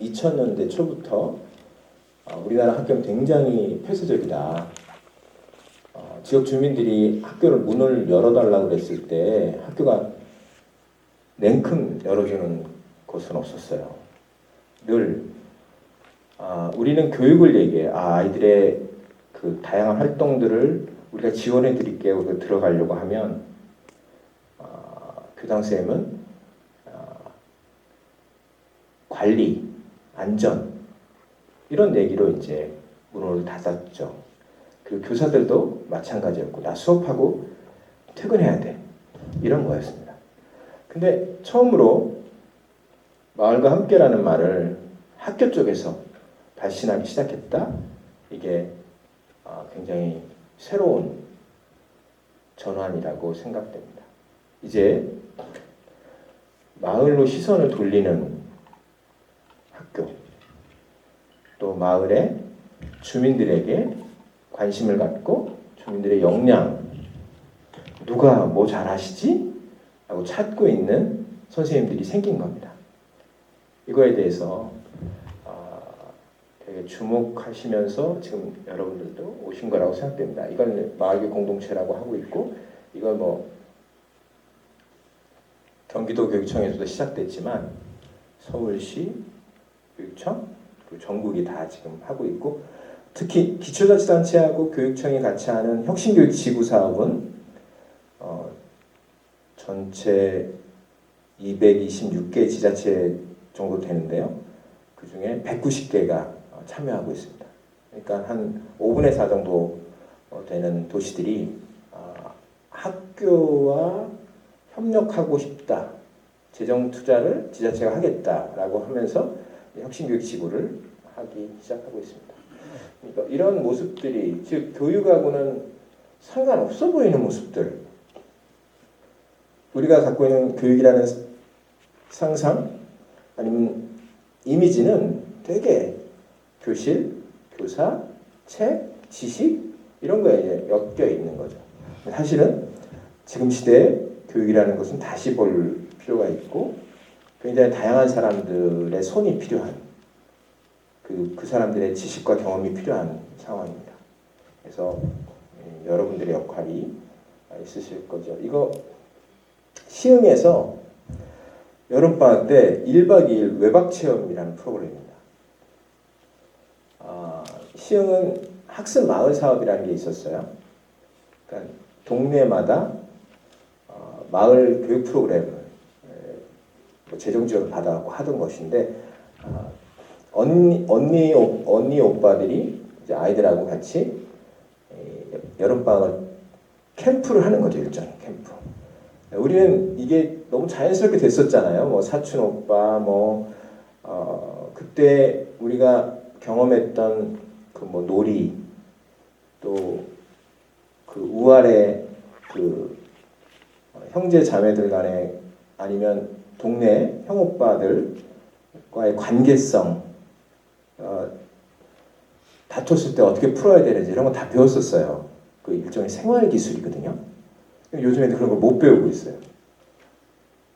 2000년대 초부터 우리나라 학교는 굉장히 폐쇄적이다. 지역 주민들이 학교를 문을 열어달라고 그랬을 때 학교가 냉큼 열어주는 곳은 없었어요. 늘 우리는 교육을 얘기해요. 아이들의 그 다양한 활동들을 우리가 지원해 드릴게요. 들어가려고 하면 교장선생님은 관리, 안전 이런 얘기로 이제 문을 닫았죠. 그리고 교사들도 마찬가지였고, 나 수업하고 퇴근해야 돼, 이런 거였습니다. 근데 처음으로 마을과 함께라는 말을 학교 쪽에서 발신하기 시작했다. 이게 굉장히 새로운 전환이라고 생각됩니다. 이제 마을로 시선을 돌리는 학교, 또 마을의 주민들에게 관심을 갖고 주민들의 역량, 누가 뭐 잘하시지? 라고 찾고 있는 선생님들이 생긴 겁니다. 이거에 대해서 되게 주목하시면서 지금 여러분들도 오신 거라고 생각됩니다. 이걸 마을교육 공동체라고 하고 있고, 이건 뭐 경기도 교육청에서도 시작됐지만 서울시 교육청, 그리고 전국이 다 지금 하고 있고, 특히 기초자치단체하고 교육청이 같이 하는 혁신교육 지구 사업은 전체 226개 지자체 정도 되는데요. 그 중에 190개가 참여하고 있습니다. 그러니까 한 5분의 4 정도 되는 도시들이 학교와 협력하고 싶다, 재정 투자를 지자체가 하겠다라고 하면서 혁신교육 지구를 하기 시작하고 있습니다. 그러니까 이런 모습들이, 즉 교육하고는 상관없어 보이는 모습들, 우리가 갖고 있는 교육이라는 상상 아니면 이미지는 되게 교실, 교사, 책, 지식 이런 거에 이제 엮여 있는 거죠. 사실은 지금 시대에 교육이라는 것은 다시 볼 필요가 있고 굉장히 다양한 사람들의 손이 필요한 그 사람들의 지식과 경험이 필요한 상황입니다. 그래서 여러분들의 역할이 있으실 거죠. 이거 시흥에서 여름방학 때 1박 2일 외박체험이라는 프로그램입니다. 시흥은 학습 마을 사업이라는 게 있었어요. 그러니까 동네마다 마을 교육 프로그램을 재정 지원을 받아갖고 하던 것인데 언니 오빠들이 이제 아이들하고 같이 여름방학을 캠프를 하는 거죠. 일종의 캠프. 우리는 이게 너무 자연스럽게 됐었잖아요. 뭐 사촌 오빠, 그때 우리가 경험했던 그 뭐 놀이, 또 그 우아래 그 형제 자매들 간에 아니면 동네 형 오빠들과의 관계성, 다퉜을 때 어떻게 풀어야 되는지 이런 거 다 배웠었어요. 그 일종의 생활 기술이거든요. 요즘에는 그런 걸 못 배우고 있어요.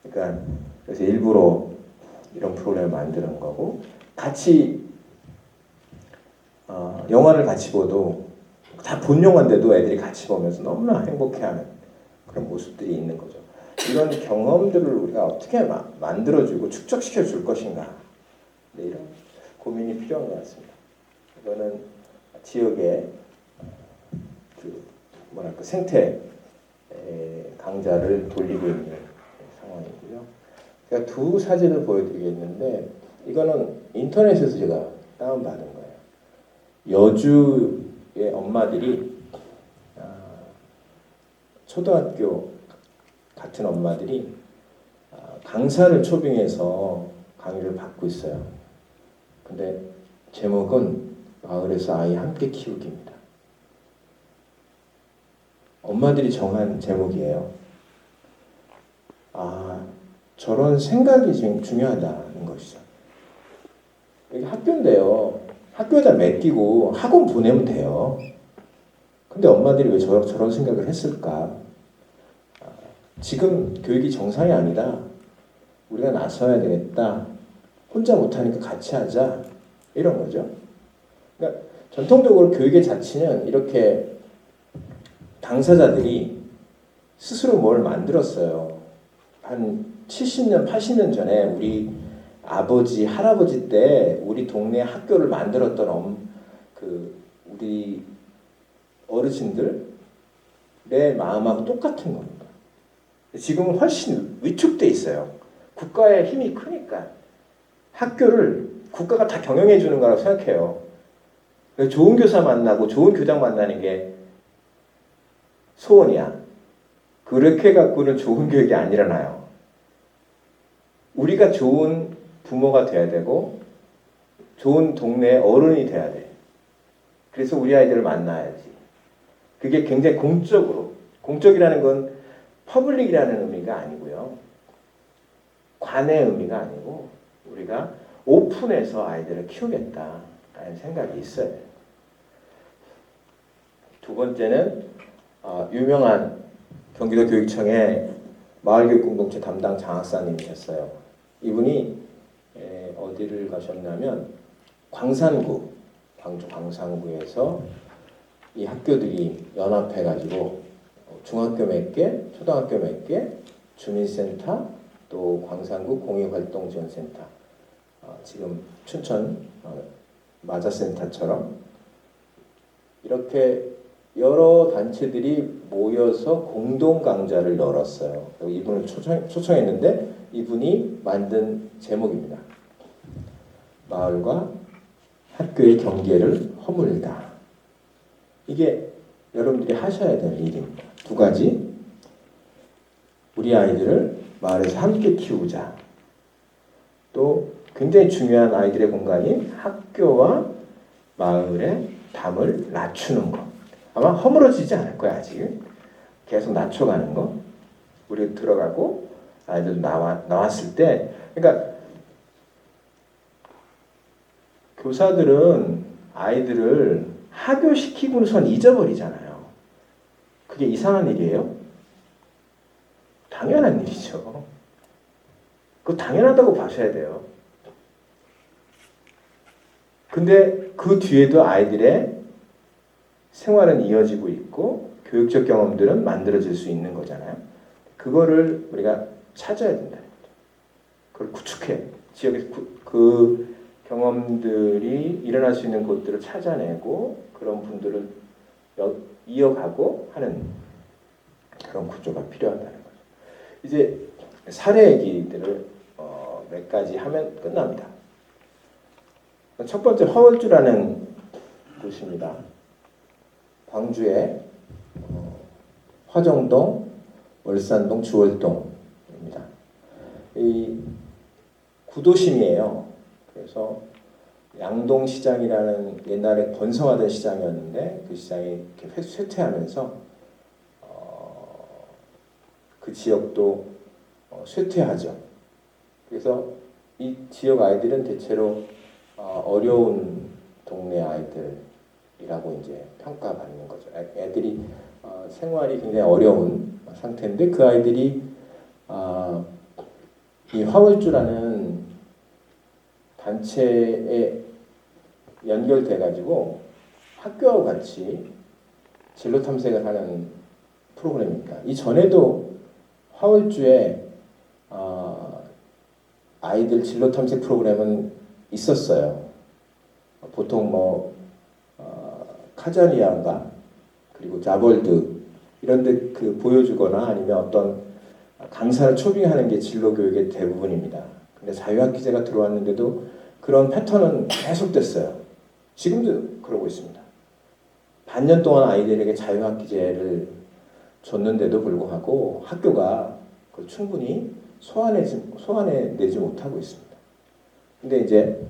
그러니까 그래서 일부러 이런 프로그램을 만드는 거고, 같이 영화를 같이 보도 다 본 영화인데도 애들이 같이 보면서 너무나 행복해하는 그런 모습들이 있는 거죠. 이런 경험들을 우리가 어떻게 만들어주고 축적시켜 줄 것인가, 이런 고민이 필요한 것 같습니다. 이거는 지역의 생태 강자를 돌리고 있는 상황이고요. 제가 두 사진을 보여드리겠는데, 이거는 인터넷에서 제가 다운받은 거예요. 여주의 엄마들이, 초등학교 같은 엄마들이 강사를 초빙해서 강의를 받고 있어요. 근데 제목은 마을에서 아이 함께 키우기입니다. 엄마들이 정한 제목이에요. 저런 생각이 지금 중요하다는 것이죠. 여기 학교인데요. 학교에다 맡기고 학원 보내면 돼요. 근데 엄마들이 왜 저런 생각을 했을까? 지금 교육이 정상이 아니다. 우리가 나서야 되겠다. 혼자 못하니까 같이 하자. 이런 거죠. 그러니까 전통적으로 교육의 자치는 이렇게 당사자들이 스스로 뭘 만들었어요. 한 70년, 80년 전에 우리 아버지, 할아버지 때 우리 동네 학교를 만들었던 우리 어르신들의 마음하고 똑같은 겁니다. 지금은 훨씬 위축돼 있어요. 국가의 힘이 크니까 학교를 국가가 다 경영해 주는 거라고 생각해요. 좋은 교사 만나고 좋은 교장 만나는 게 소원이야. 그렇게 갖고는 좋은 교육이 안 일어나요. 우리가 좋은 부모가 돼야 되고 좋은 동네 어른이 돼야 돼. 그래서 우리 아이들을 만나야지. 그게 굉장히 공적이라는 건 퍼블릭이라는 의미가 아니고요. 관의 의미가 아니고 우리가 오픈해서 아이들을 키우겠다라는 생각이 있어요. 두 번째는 유명한 경기도 교육청의 마을교육공동체 담당 장학사님이셨어요. 이분이 어디를 가셨냐면 광산구, 광주 광산구에서 이 학교들이 연합해가지고 중학교 몇 개, 초등학교 몇 개, 주민센터, 또 광산구 공익활동지원센터, 지금 춘천 마자센터처럼 이렇게 여러 단체들이 모여서 공동 강좌를 열었어요. 이분을 초청했는데 이분이 만든 제목입니다. 마을과 학교의 경계를 허물다. 이게 여러분들이 하셔야 될 일입니다. 두 가지. 우리 아이들을 마을에서 함께 키우자. 또 굉장히 중요한 아이들의 공간인 학교와 마을의 담을 낮추는 것. 아마 허물어지지 않을 거야 아직. 계속 낮춰가는 거. 우리 들어가고 아이들 나왔을 때, 그러니까 교사들은 아이들을 하교시키고선 잊어버리잖아요. 그게 이상한 일이에요? 당연한 일이죠. 그거 당연하다고 봐셔야 돼요. 근데 그 뒤에도 아이들의 생활은 이어지고 있고 교육적 경험들은 만들어질 수 있는 거잖아요. 그거를 우리가 찾아야 된다는 거죠. 그걸 구축해. 지역에서 그 경험들이 일어날 수 있는 곳들을 찾아내고 그런 분들을 이어가고 하는 그런 구조가 필요하다는 거죠. 이제 사례 얘기들을 몇 가지 하면 끝납니다. 첫 번째 화월주라는 곳입니다. 광주의 화정동, 월산동, 주월동입니다. 이 구도심이에요. 그래서 양동시장이라는 옛날에 번성하던 시장이었는데 그 시장이 이렇게 쇠퇴하면서 그 지역도 쇠퇴하죠. 그래서 이 지역 아이들은 대체로 어려운 동네 아이들이라고 이제 평가받는 거죠. 애들이 생활이 굉장히 어려운 상태인데 그 아이들이 이 화월주라는 단체에 연결돼 가지고 학교와 같이 진로 탐색을 하는 프로그램입니다. 이 전에도 화월주에 아이들 진로 탐색 프로그램은 있었어요. 보통 뭐 카자니아가 그리고 자벌드 이런데 그 보여주거나 아니면 어떤 강사를 초빙하는 게 진로 교육의 대부분입니다. 근데 자유학기제가 들어왔는데도 그런 패턴은 계속됐어요. 지금도 그러고 있습니다. 반년 동안 아이들에게 자유학기제를 줬는데도 불구하고 학교가 그걸 충분히 소화내지 못하고 있습니다. 근데 이제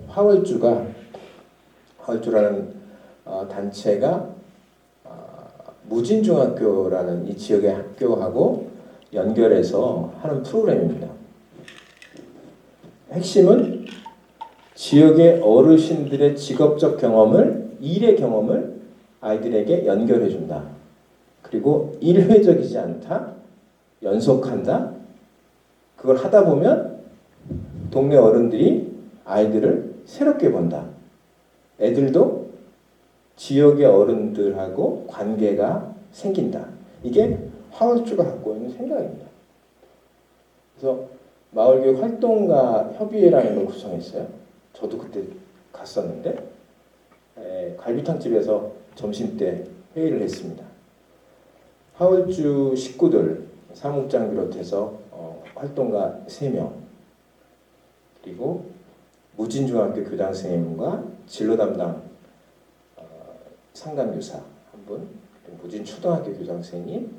화월주라는 단체가 무진중학교라는 이 지역의 학교하고 연결해서 하는 프로그램입니다. 핵심은 지역의 어르신들의 직업적 경험을, 일의 경험을 아이들에게 연결해 준다. 그리고 일회적이지 않다. 연속한다. 그걸 하다 보면 동네 어른들이 아이들을 새롭게 본다. 애들도 지역의 어른들하고 관계가 생긴다. 이게 화월주가 갖고 있는 생각입니다. 그래서 마을교육 활동가 협의회라는 걸 구성했어요. 저도 그때 갔었는데 갈비탕집에서 점심때 회의를 했습니다. 화월주 식구들, 사무국장 비롯해서 활동가 3명 그리고 무진중학교 교장 선생님과 진로 담당 상담교사 1분, 무진초등학교 교장 선생님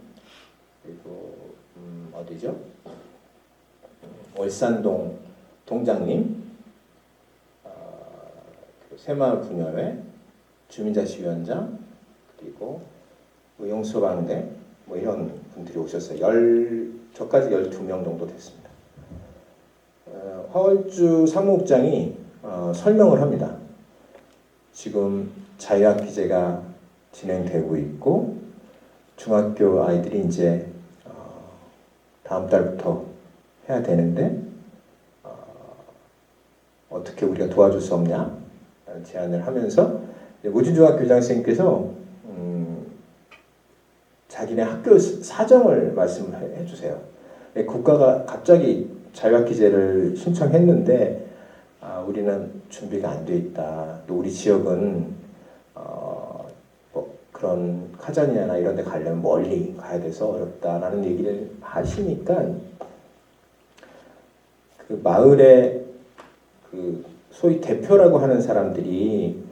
그리고 어디죠? 월산동 동장님, 새마을 분여회 주민자치위원장 그리고 의용소방대 뭐 이런 분들이 오셨어요. 저까지 12명 정도 됐습니다. 화월주 사무국장이 설명을 합니다. 지금 자유학기제가 진행되고 있고 중학교 아이들이 이제 다음 달부터 해야 되는데 어떻게 우리가 도와줄 수 없냐 라는 제안을 하면서 무진중학교 교장 선생님께서 자기네 학교 사정을 말씀해 주세요. 국가가 갑자기 자유학기제를 신청했는데 우리는 준비가 안 돼 있다. 또 우리 지역은 뭐 그런 카자니아나 이런 데 가려면 멀리 가야 돼서 어렵다라는 얘기를 하시니까 그 마을의 그 소위 대표라고 하는 사람들이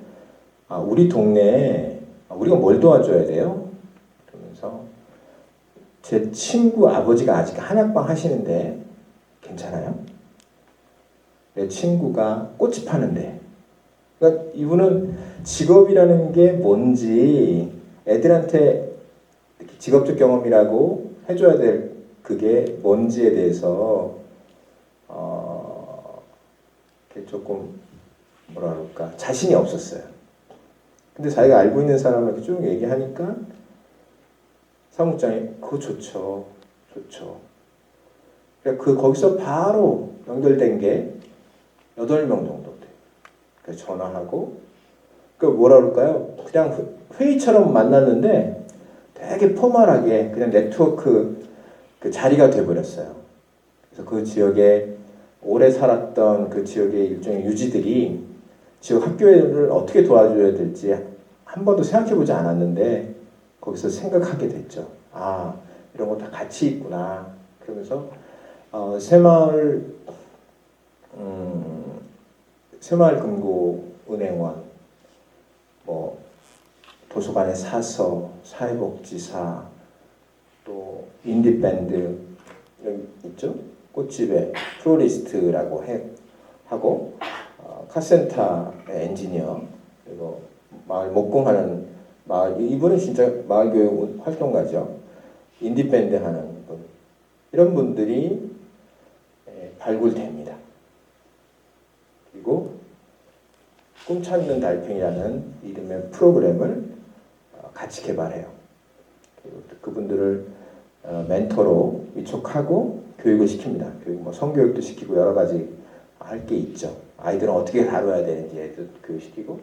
우리 동네에 우리가 뭘 도와줘야 돼요? 그러면서 제 친구 아버지가 아직 한약방 하시는데 괜찮아요? 내 친구가 꽃집 하는데. 그러니까 이분은 직업이라는 게 뭔지 애들한테 직업적 경험이라고 해줘야 될 그게 뭔지에 대해서 조금 뭐라 그럴까 자신이 없었어요. 근데 자기가 알고 있는 사람한테 쭉 얘기하니까 사무장이 그거 좋죠. 그러니까 거기서 바로 연결된 게 8명 정도 돼요. 그래서 전화하고 그 뭐라 그럴까요? 그냥 회의처럼 만났는데 되게 포멀하게 그냥 네트워크 그 자리가 돼버렸어요. 그래서 그 지역에 오래 살았던 그 지역의 일종의 유지들이 지역 학교를 어떻게 도와줘야 될지 한 번도 생각해보지 않았는데 거기서 생각하게 됐죠. 이런 거 다 같이 있구나. 그러면서 새마을금고은행원, 뭐 도서관의 사서, 사회복지사, 또 인디밴드 여기 있죠? 꽃집의 플로리스트라고 하고 카센터의 엔지니어, 그리고 마을 목공하는 마을 이분은 진짜 마을교육 활동가죠. 인디밴드 하는 분, 이런 분들이 발굴됩니다. 그리고 꿈찾는 달팽이라는 이름의 프로그램을 같이 개발해요. 그리고 그분들을 멘토로 위촉하고 교육을 시킵니다. 교육 뭐 성교육도 시키고 여러 가지 할 게 있죠. 아이들은 어떻게 다뤄야 되는지 애들 교육시키고,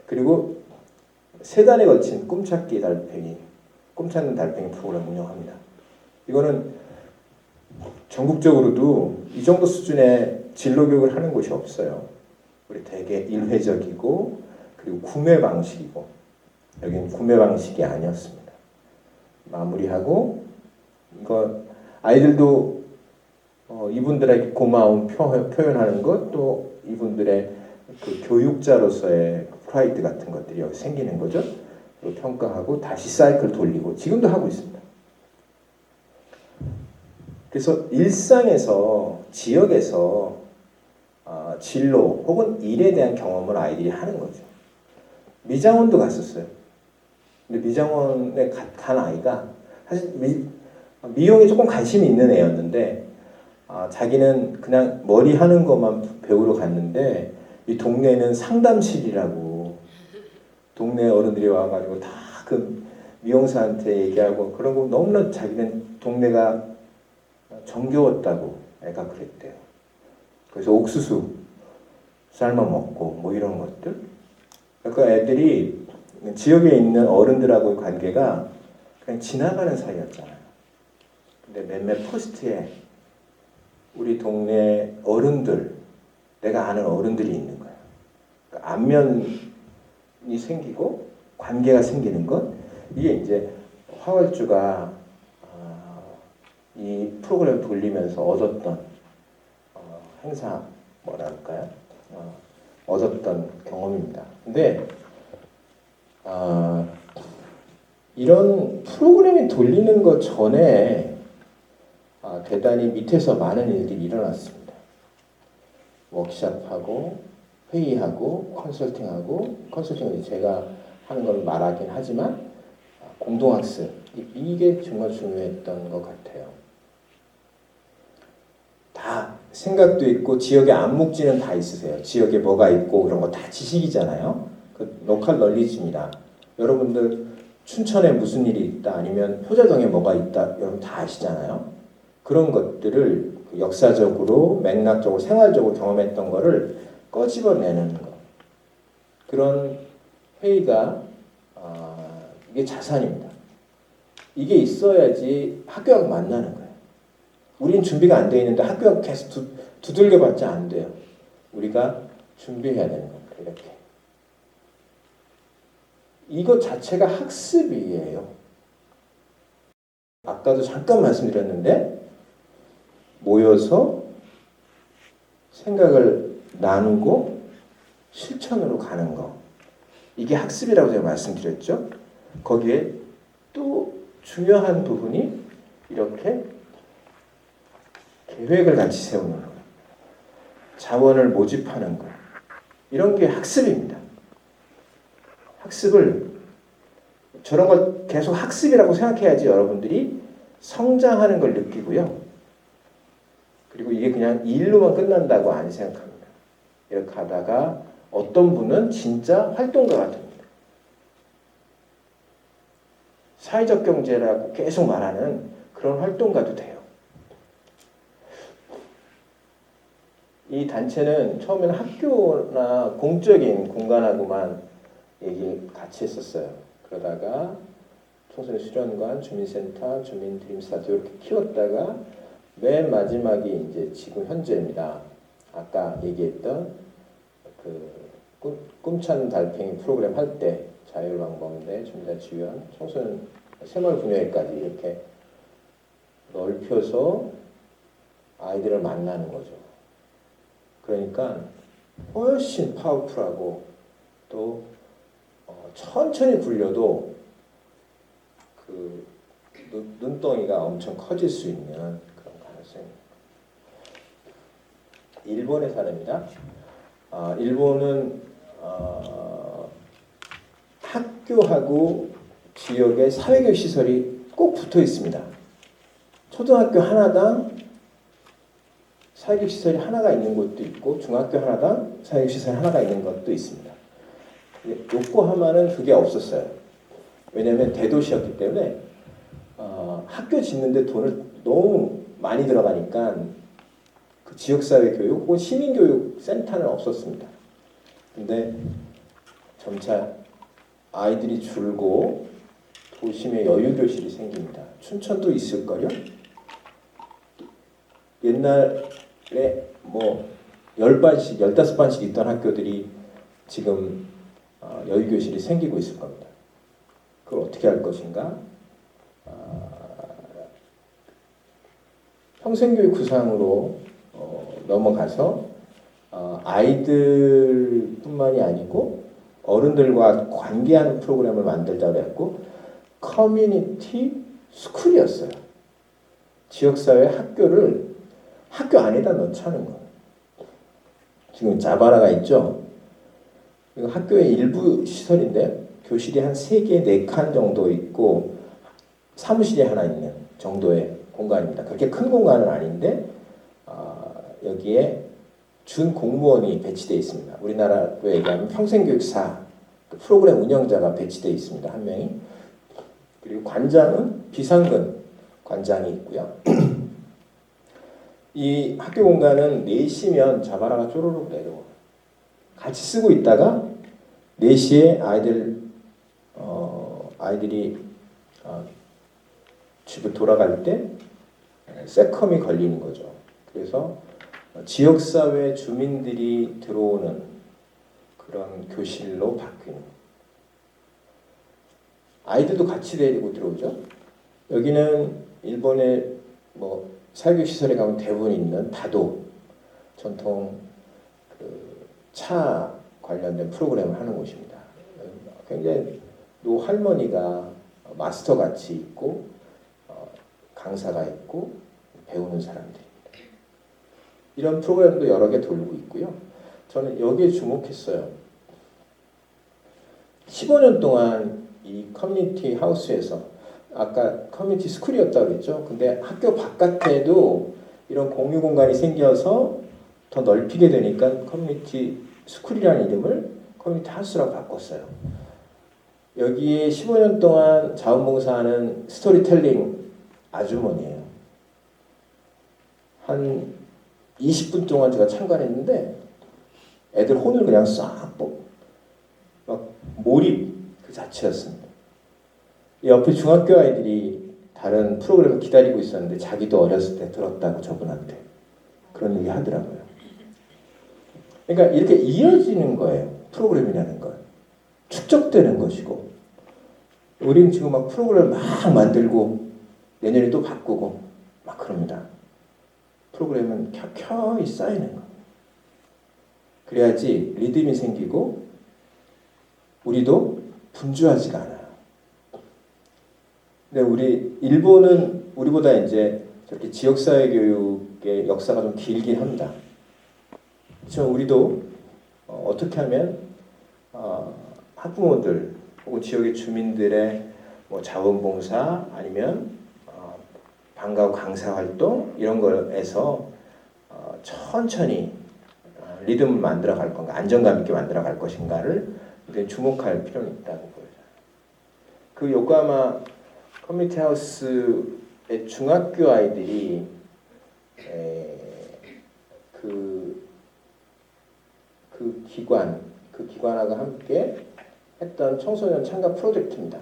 그리고 3달에 걸친 꿈찾는 달팽이 프로그램 운영합니다. 이거는 전국적으로도 이 정도 수준의 진로 교육을 하는 곳이 없어요. 우리 되게 일회적이고 그리고 구매 방식이고, 여기는 구매 방식이 아니었습니다. 마무리하고 이거 아이들도 이분들에게 고마움 표현하는 것, 또 이분들의 그 교육자로서의 프라이드 같은 것들이 여기 생기는 거죠. 그리고 평가하고 다시 사이클 돌리고 지금도 하고 있습니다. 그래서 일상에서 지역에서 진로 혹은 일에 대한 경험을 아이들이 하는 거죠. 미장원도 갔었어요. 근데 미장원에 간 아이가 사실 미용에 조금 관심이 있는 애였는데 자기는 그냥 머리 하는 것만 배우러 갔는데 이 동네에는 상담실이라고 동네 어른들이 와가지고 다 그 미용사한테 얘기하고 그런 거 너무나 자기는 동네가 정겨웠다고 애가 그랬대요. 그래서 옥수수 삶아 먹고 뭐 이런 것들. 그러니까 애들이 지역에 있는 어른들하고의 관계가 그냥 지나가는 사이였잖아요. 근데 몇몇 포스트에 우리 동네 어른들, 내가 아는 어른들이 있는 거예요. 그러니까 안면이 생기고 관계가 생기는 것. 이게 이제 화월주가 이 프로그램 돌리면서 얻었던 행사 뭐랄까요? 얻었던 경험입니다. 근데 이런 프로그램이 돌리는 것 전에 대단히 밑에서 많은 일들이 일어났습니다. 워크숍하고 회의하고 컨설팅은 제가 하는 걸 말하긴 하지만 공동학습 이게 정말 중요했던 것 같아요. 다 생각도 있고 지역의 암묵지는 다 있으세요. 지역에 뭐가 있고 그런 거 다 지식이잖아요. 그 로컬 널리지입니다. 여러분들 춘천에 무슨 일이 있다 아니면 효자동에 뭐가 있다 여러분 다 아시잖아요. 그런 것들을 역사적으로 맥락적으로 생활적으로 경험했던 거를 꺼집어내는 거. 그런 회의가 이게 자산입니다. 이게 있어야지 학교하고 만나는 거예요. 우린 준비가 안 돼 있는데 학교가 계속 두들겨봤자 안 돼요. 우리가 준비해야 되는 겁니다. 이렇게. 이것 자체가 학습이에요. 아까도 잠깐 말씀드렸는데 모여서 생각을 나누고 실천으로 가는 거. 이게 학습이라고 제가 말씀드렸죠. 거기에 또 중요한 부분이 이렇게 계획을 같이 세우는 거, 자원을 모집하는 거, 이런 게 학습입니다. 학습을 저런 걸 계속 학습이라고 생각해야지 여러분들이 성장하는 걸 느끼고요. 그리고 이게 그냥 일로만 끝난다고 안 생각합니다. 이렇게 하다가 어떤 분은 진짜 활동가가 됩니다. 사회적 경제라고 계속 말하는 그런 활동가도 돼요. 이 단체는 처음에는 학교나 공적인 공간하고만 얘기 같이 했었어요. 그러다가 청소년 수련관, 주민센터, 주민 드림스타트 이렇게 키웠다가 맨 마지막이 이제 지금 현재입니다. 아까 얘기했던 그 꿈찬 달팽이 프로그램 할 때 자율방범대, 주민자치위원, 청소년 새마을 분야회까지 이렇게 넓혀서 아이들을 만나는 거죠. 그러니까 훨씬 파워풀하고 또 천천히 굴려도 그 눈덩이가 엄청 커질 수 있는 그런 가능성입니다. 일본의 사례입니다. 일본은 학교하고 지역의 사회교육 시설이 꼭 붙어 있습니다. 초등학교 하나당 사회교육 시설이 하나가 있는 곳도 있고 중학교 하나당 사회교육 시설이 하나가 있는 것도 있습니다. 요코하마는 그게 없었어요. 왜냐하면 대도시였기 때문에 학교 짓는데 돈을 너무 많이 들어가니까 그 지역사회 교육 혹은 시민교육 센터는 없었습니다. 근데 점차 아이들이 줄고 도심에 여유교실이 생깁니다. 춘천도 있을걸요? 옛날에 뭐 10반씩, 15반씩 있던 학교들이 지금 여유교실이 생기고 있을 겁니다. 그걸 어떻게 할 것인가? 평생교육 구상으로 넘어가서 아이들뿐만이 아니고 어른들과 관계하는 프로그램을 만들자고 했고 커뮤니티 스쿨이었어요. 지역사회 학교를 학교 안에다 넣자는 거예요. 지금 자바라가 있죠. 이거 학교의 일부 시설인데 교실이 한 3개, 4칸 정도 있고 사무실이 하나 있는 정도의 공간입니다. 그렇게 큰 공간은 아닌데 여기에 준 공무원이 배치되어 있습니다. 우리나라로 얘기하면 평생교육사 그 프로그램 운영자가 배치되어 있습니다. 한 명이. 그리고 관장은 비상근 관장이 있고요. 이 학교 공간은 4시면 자바라가 쪼르륵 내려와요. 같이 쓰고 있다가 4시에 아이들이 집에 돌아갈 때 세컴이 걸리는 거죠. 그래서 지역사회 주민들이 들어오는 그런 교실로 바뀌는 거예요. 아이들도 같이 데리고 들어오죠. 여기는 일본의 뭐 사교육 시설에 가면 대부분 있는 다도 전통 그 차 관련된 프로그램을 하는 곳입니다. 굉장히 노할머니가 마스터 같이 있고 강사가 있고 배우는 사람들입니다. 이런 프로그램도 여러 개 돌고 있고요. 저는 여기에 주목했어요. 15년 동안 이 커뮤니티 하우스에서 아까 커뮤니티 스쿨이었다고 그랬죠. 근데 학교 바깥에도 이런 공유 공간이 생겨서 더 넓히게 되니까 커뮤니티 스쿨이라는 이름을 커뮤니티 하우스라고 바꿨어요. 여기에 15년 동안 자원봉사하는 스토리텔링 아주머니예요. 한 20분 동안 제가 참관했는데 애들 혼을 그냥 싹 막 몰입 그 자체였습니다. 옆에 중학교 아이들이 다른 프로그램을 기다리고 있었는데 자기도 어렸을 때 들었다고 저분한테 그런 얘기 하더라고요. 그러니까 이렇게 이어지는 거예요. 프로그램이라는 건. 축적되는 것이고 우리는 지금 막 프로그램을 막 만들고 내년에 또 바꾸고 막 그럽니다. 프로그램은 켜켜이 쌓이는 거. 그래야지 리듬이 생기고 우리도 분주하지가 않아요. 근데 우리 일본은 우리보다 이제 저렇게 지역사회 교육의 역사가 좀 길긴 합니다. 그렇죠? 우리도 어떻게 하면 학부모들 혹은 지역의 주민들의 뭐 자원봉사 아니면 방과 후 강사 활동 이런 거에서 천천히 리듬을 만들어 갈 건가, 안정감 있게 만들어 갈 것인가를 주목할 필요는 있다고 보여요. 그 요코하마 커뮤니티 하우스의 중학교 아이들이 그 기관하고 함께 했던 청소년 참가 프로젝트입니다.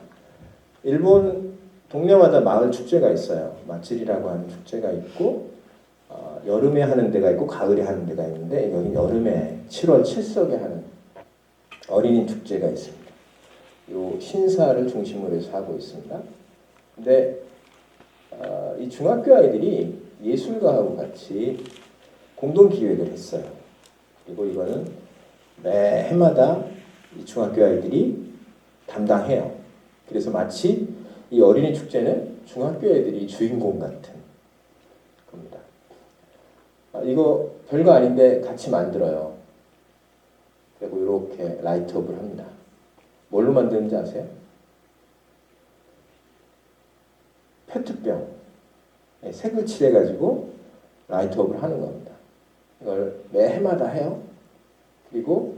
일본 동네마다 마을 축제가 있어요. 마츠리라고 하는 축제가 있고 여름에 하는 데가 있고 가을에 하는 데가 있는데 여기 여름에 7월 7석에 하는 어린이 축제가 있습니다. 요 신사를 중심으로 해서 하고 있습니다. 근데 이 중학교 아이들이 예술가하고 같이 공동 기획을 했어요. 그리고 이거는 매 해마다 이 중학교 아이들이 담당해요. 그래서 마치 이 어린이 축제는 중학교 애들이 주인공 같은 겁니다. 이거 별거 아닌데 같이 만들어요. 그리고 이렇게 라이트업을 합니다. 뭘로 만드는지 아세요? 페트병 색을 칠해가지고 라이트업을 하는 겁니다. 이걸 매 해마다 해요. 그리고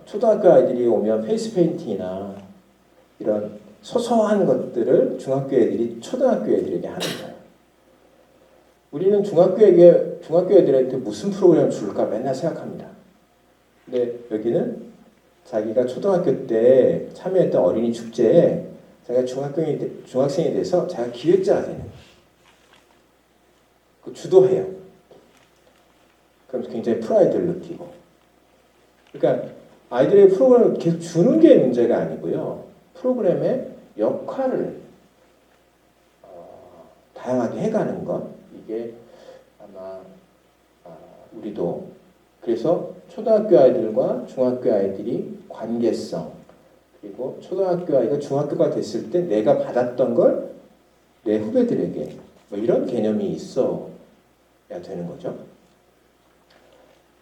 초등학교 아이들이 오면 페이스 페인팅이나 이런 소소한 것들을 중학교 애들이 초등학교 애들에게 하는 거예요. 우리는 중학교 애들한테 무슨 프로그램을 줄까 맨날 생각합니다. 근데 여기는 자기가 초등학교 때 참여했던 어린이 축제에 자기가 중학생이 돼서 자기가 기획자가 되는 거예요. 그 주도해요. 그럼 굉장히 프라이드를 느끼고. 그러니까 아이들에게 프로그램을 계속 주는 게 문제가 아니고요. 프로그램의 역할을 다양하게 해가는 것. 이게 아마 우리도 그래서 초등학교 아이들과 중학교 아이들이 관계성 그리고 초등학교 아이가 중학교가 됐을 때 내가 받았던 걸 내 후배들에게 뭐 이런 개념이 있어야 되는 거죠.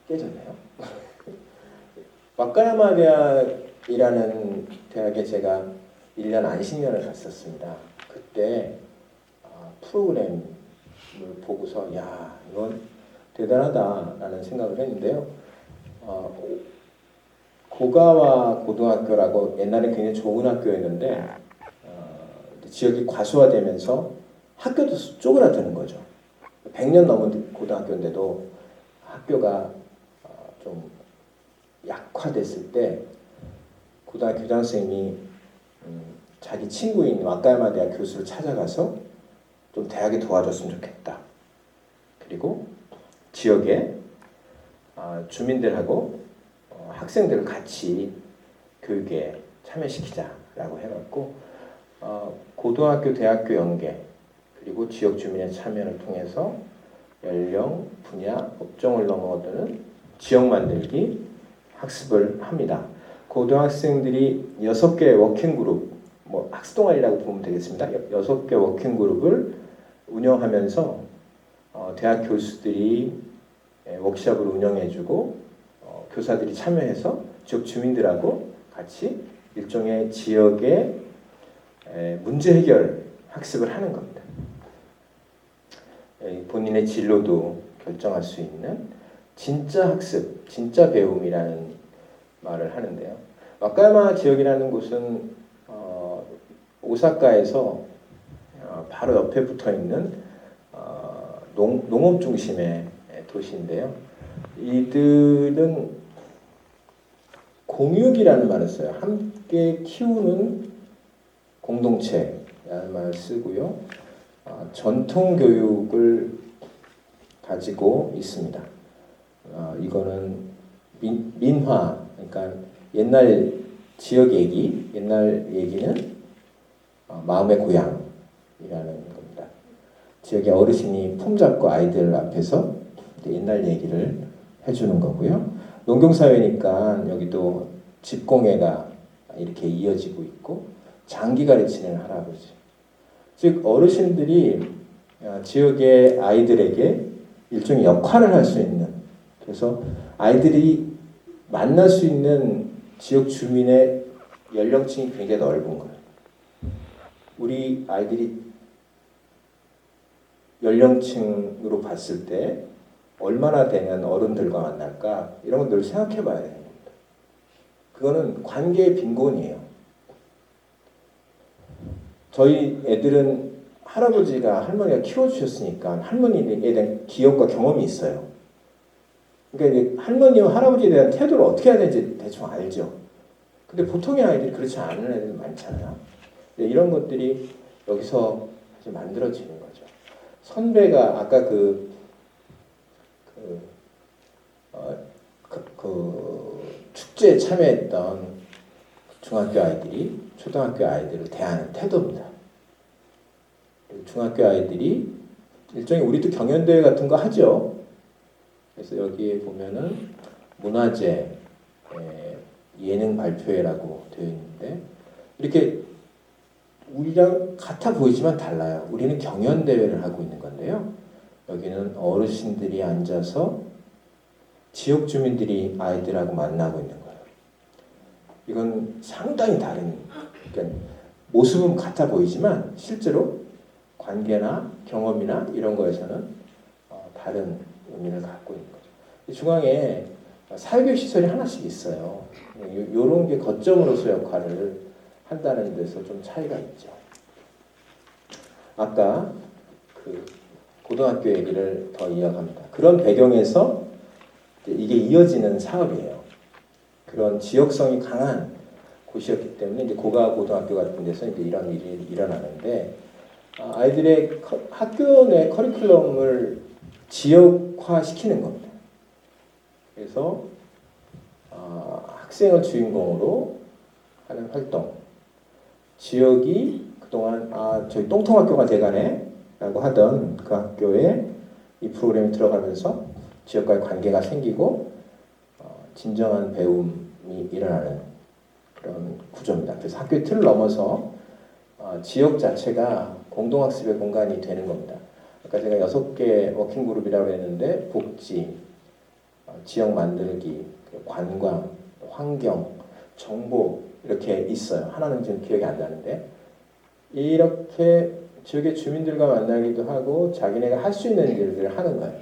깨졌네요. 와카야마 대학이라는 대학에 제가 1년 안식년을 갔었습니다. 그때 프로그램을 보고서 야 이건 대단하다라는 생각을 했는데요. 고가와 고등학교라고 옛날에 굉장히 좋은 학교였는데 지역이 과수화되면서 학교도 쪼그라드는 거죠. 100년 넘은 고등학교인데도 학교가 좀 약화됐을 때 고등학교 교장선생님이 자기 친구인 와카야마 대학 교수를 찾아가서 좀 대학에 도와줬으면 좋겠다. 그리고 지역에 주민들하고 학생들을 같이 교육에 참여시키자라고 해갖고 고등학교, 대학교 연계 그리고 지역 주민의 참여를 통해서 연령, 분야, 업종을 넘어드는 지역 만들기 학습을 합니다. 고등학생들이 6개의 워킹그룹, 뭐 학습동아리라고 보면 되겠습니다. 6개 워킹그룹을 운영하면서 대학 교수들이 워크숍을 운영해주고 교사들이 참여해서 지역 주민들하고 같이 일종의 지역의 문제 해결 학습을 하는 겁니다. 본인의 진로도 결정할 수 있는 진짜 학습, 진짜 배움이라는 말을 하는데요. 와카야마 지역이라는 곳은 오사카에서 바로 옆에 붙어 있는 농업 중심의 도시인데요. 이들은 공육이라는 말을 써요. 함께 키우는 공동체라는 말을 쓰고요. 전통 교육을 가지고 있습니다. 이거는 민화, 그러니까 옛날 지역 얘기, 옛날 얘기는 마음의 고향이라는 겁니다. 지역의 어르신이 품잡고 아이들 앞에서 옛날 얘기를 해주는 거고요. 농경사회니까 여기도 집공예가 이렇게 이어지고 있고 장기 가르치는 할아버지. 즉 어르신들이 지역의 아이들에게 일종의 역할을 할 수 있는, 그래서 아이들이 만날 수 있는 지역 주민의 연령층이 굉장히 넓은 거예요. 우리 아이들이 연령층으로 봤을 때 얼마나 되면 어른들과 만날까, 이런 걸 늘 생각해 봐야 되는 겁니다. 그거는 관계의 빈곤이에요. 저희 애들은 할아버지가 할머니가 키워주셨으니까 할머니에 대한 기억과 경험이 있어요. 그러니까 이제 할머니와 할아버지에 대한 태도를 어떻게 해야 되는지 대충 알죠. 근데 보통의 아이들이 그렇지 않은 애들 많잖아요. 이런 것들이 여기서 이제 만들어지는 거죠. 선배가 아까 축제에 참여했던 중학교 아이들이 초등학교 아이들을 대하는 태도입니다. 중학교 아이들이 일종의 우리도 경연대회 같은 거 하죠. 그래서 여기에 보면은 문화제, 예능 발표회라고 되어 있는데 이렇게 우리랑 같아 보이지만 달라요. 우리는 경연대회를 하고 있는 건데요. 여기는 어르신들이 앉아서 지역 주민들이 아이들하고 만나고 있는 거예요. 이건 상당히 다른, 그러니까 모습은 같아 보이지만 실제로 관계나 경험이나 이런 거에서는 다른 의미를 갖고 있는 거죠. 중앙에 사회교육 시설이 하나씩 있어요. 이런 게 거점으로서 역할을 한다는 데서 좀 차이가 있죠. 아까 그 고등학교 얘기를 더 이어갑니다. 그런 배경에서 이게 이어지는 사업이에요. 그런 지역성이 강한 곳이었기 때문에 이제 고가 고등학교 같은 데서 이제 이런 일이 일어나는데 아이들의 학교 내 커리큘럼을 지역화 시키는 겁니다. 그래서 학생을 주인공으로 하는 활동. 지역이 그동안 저희 똥통학교가 돼가네 라고 하던 그 학교에 이 프로그램이 들어가면서 지역과의 관계가 생기고 진정한 배움이 일어나는 그런 구조입니다. 그래서 학교의 틀을 넘어서 지역 자체가 공동학습의 공간이 되는 겁니다. 아까 제가 6개 워킹그룹이라고 했는데 복지, 지역 만들기, 관광, 환경, 정보 이렇게 있어요. 하나는 지금 기억이 안 나는데 이렇게 지역의 주민들과 만나기도 하고 자기네가 할 수 있는 일들을 하는 거예요.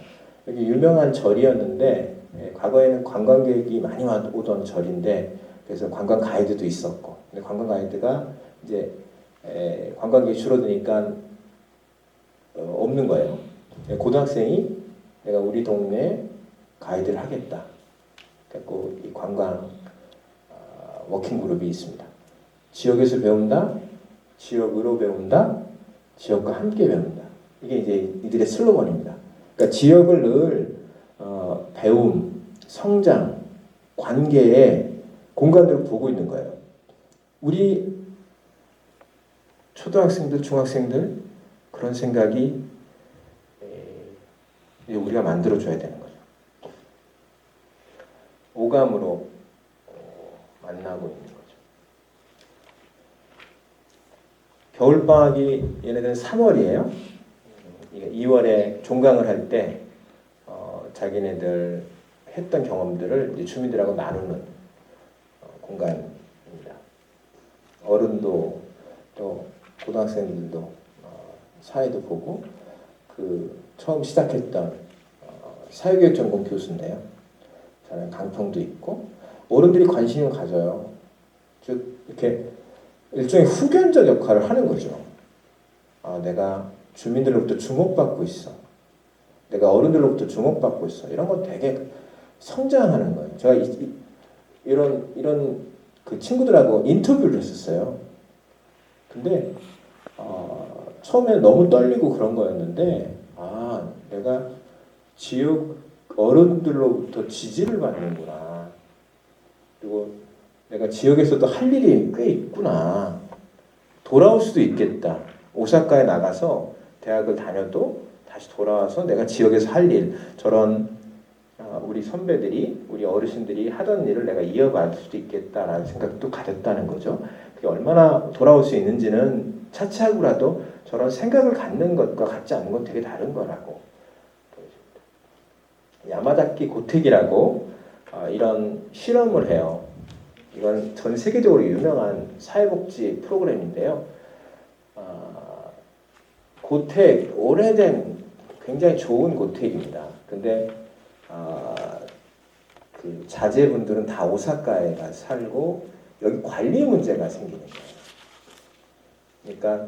여기 유명한 절이었는데 과거에는 관광객이 많이 오던 절인데 그래서 관광 가이드도 있었고 근데 관광 가이드가 이제 관광객이 줄어드니까 없는 거예요. 고등학생이 내가 우리 동네 가이드를 하겠다. 그래서 이 관광 워킹 그룹이 있습니다. 지역에서 배운다, 지역으로 배운다, 지역과 함께 배운다. 이게 이제 이들의 슬로건입니다. 그러니까 지역을 늘 배움, 성장, 관계의 공간으로 보고 있는 거예요. 우리 초등학생들, 중학생들 그런 생각이 우리가 만들어줘야 되는 거죠. 오감으로 만나고 있는 거죠. 겨울방학이 얘네들은 3월이에요. 2월에 종강을 할 때 자기네들 했던 경험들을 이제 주민들하고 나누는 공간입니다. 어른도 또 고등학생들도 사회도 보고 그 처음 시작했던 사회교육 전공 교수인데요. 저는 강평도 있고 어른들이 관심을 가져요. 즉 이렇게 일종의 후견적 역할을 하는 거죠. 내가 주민들로부터 주목받고 있어. 내가 어른들로부터 주목받고 있어. 이런 건 되게 성장하는 거예요. 제가 이런 그 친구들하고 인터뷰를 했었어요. 근데 처음에 너무 떨리고 그런 거였는데 내가 지역 어른들로부터 지지를 받는구나. 그리고 내가 지역에서도 할 일이 꽤 있구나. 돌아올 수도 있겠다. 오사카에 나가서 대학을 다녀도 다시 돌아와서 내가 지역에서 할 일, 저런 우리 선배들이, 우리 어르신들이 하던 일을 내가 이어갈 수도 있겠다라는 생각도 가졌다는 거죠. 그게 얼마나 돌아올 수 있는지는 차치하고라도 저런 생각을 갖는 것과 갖지 않는 건 되게 다른 거라고 보여집니다. 야마자키 고택이라고 이런 실험을 해요. 이건 전 세계적으로 유명한 사회복지 프로그램인데요. 고택, 오래된 굉장히 좋은 고택입니다. 근데 그 자제분들은 다 오사카에 가 살고 여기 관리 문제가 생기는 거예요. 그러니까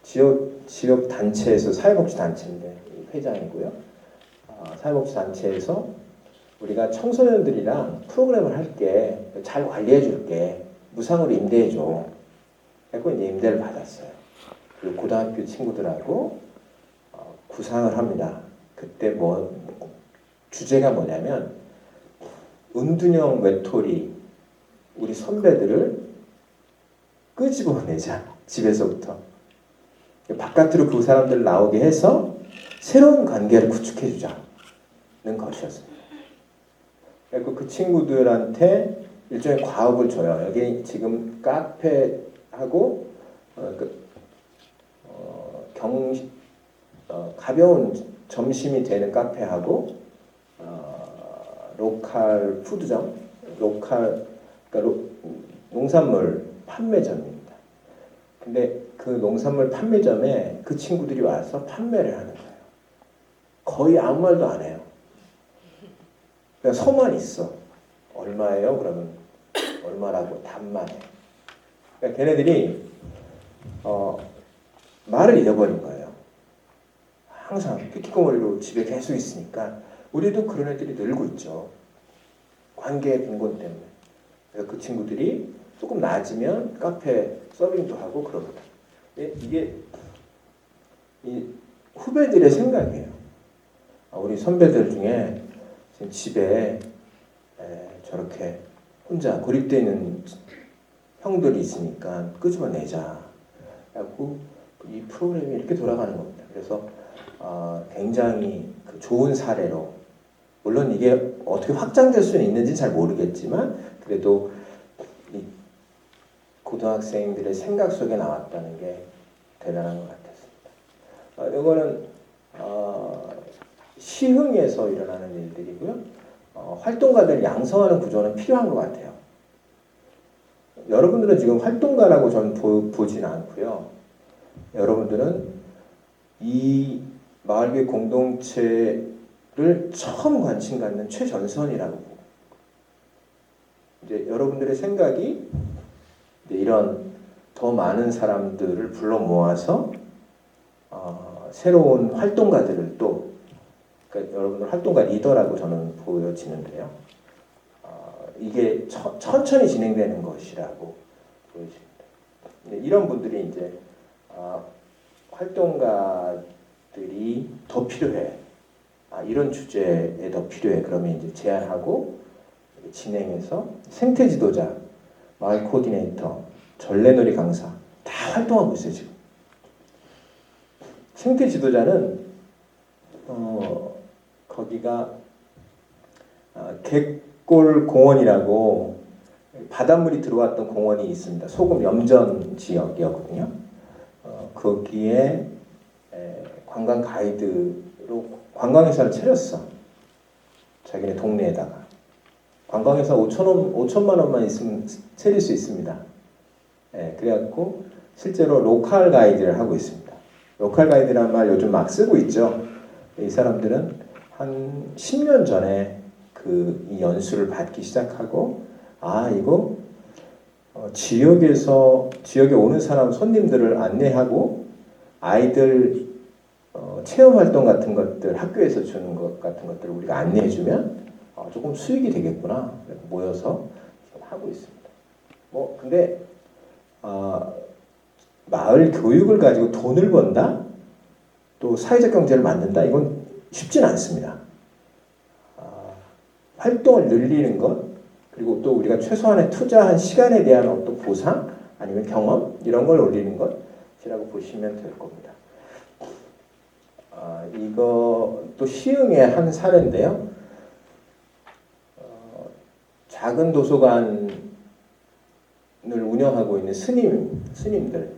지역 단체에서 사회복지 단체인데 회장이고요. 사회복지 단체에서 우리가 청소년들이랑 프로그램을 할게, 잘 관리해 줄게, 무상으로 임대해 줘. 그래서 이제 임대를 받았어요. 그리고 고등학교 친구들하고 구상을 합니다. 그때 주제가 뭐냐면 은둔형 외톨이 우리 선배들을 끄집어내자, 집에서부터 바깥으로 그 사람들 나오게 해서 새로운 관계를 구축해 주자는 것이었습니다. 그리고 그 친구들한테 일종의 과업을 줘요. 여기 지금 카페하고 가벼운 점심이 되는 카페하고 로컬 푸드점, 그러니까 농산물 판매점입니다. 근데 그 농산물 판매점에 그 친구들이 와서 판매를 하는 거예요. 거의 아무 말도 안 해요. 그냥 서만 있어. 얼마예요? 그러면 얼마라고 답만 해. 그러니까 걔네들이 말을 잃어버린 거예요. 항상 삐끼꼬머리로 집에 계속 있으니까 우리도 그런 애들이 늘고 있죠. 관계의 빈곤 때문에. 그래서 그 친구들이 조금 나아지면 카페 서빙도 하고 그러거든. 이게 이 후배들의 생각이에요. 우리 선배들 중에 지금 집에 저렇게 혼자 고립되어 있는 형들이 있으니까 끄집어내자. 라고 이 프로그램이 이렇게 돌아가는 겁니다. 그래서 굉장히 좋은 사례로, 물론 이게 어떻게 확장될 수는 있는지 잘 모르겠지만 그래도 이 고등학생들의 생각 속에 나왔다는 게 대단한 것 같았습니다. 이거는 시흥에서 일어나는 일들이고요. 활동가들 양성하는 구조는 필요한 것 같아요. 여러분들은 지금 활동가라고 저는 보진 않고요. 여러분들은 이 마을교회 공동체를 처음 관심 갖는 최전선이라고 보고, 이제 여러분들의 생각이 이제 이런 더 많은 사람들을 불러 모아서 새로운 활동가들을 또, 그러니까 여러분들 활동가 리더라고 저는 보여지는데요. 이게 천천히 진행되는 것이라고 보여집니다. 이런 분들이 이제 활동가들이 더 필요해. 이런 주제에 더 필요해. 그러면 이제 제안하고 진행해서 생태 지도자, 마을 코디네이터, 전래놀이 강사 다 활동하고 있어요 지금. 생태 지도자는 거기가 갯골 공원이라고 바닷물이 들어왔던 공원이 있습니다. 소금 염전 지역이었거든요. 거기에 관광 가이드로 관광회사를 차렸어. 자기네 동네에다가. 관광회사 5천만 원만 있으면 차릴 수 있습니다. 그래갖고 실제로 로컬 가이드를 하고 있습니다. 로컬 가이드란 말 요즘 막 쓰고 있죠. 이 사람들은 한 10년 전에 이 연수를 받기 시작하고, 이거 지역에 오는 사람 손님들을 안내하고 아이들 체험 활동 같은 것들, 학교에서 주는 것 같은 것들을 우리가 안내해주면 조금 수익이 되겠구나. 모여서 하고 있습니다. 근데 마을 교육을 가지고 돈을 번다, 또 사회적 경제를 만든다, 이건 쉽진 않습니다. 활동을 늘리는 것, 그리고 또 우리가 최소한의 투자한 시간에 대한 어떤 보상 아니면 경험 이런 걸 올리는 것이라고 보시면 될 겁니다. 이거 또 시흥의 한 사례인데요. 작은 도서관을 운영하고 있는 스님들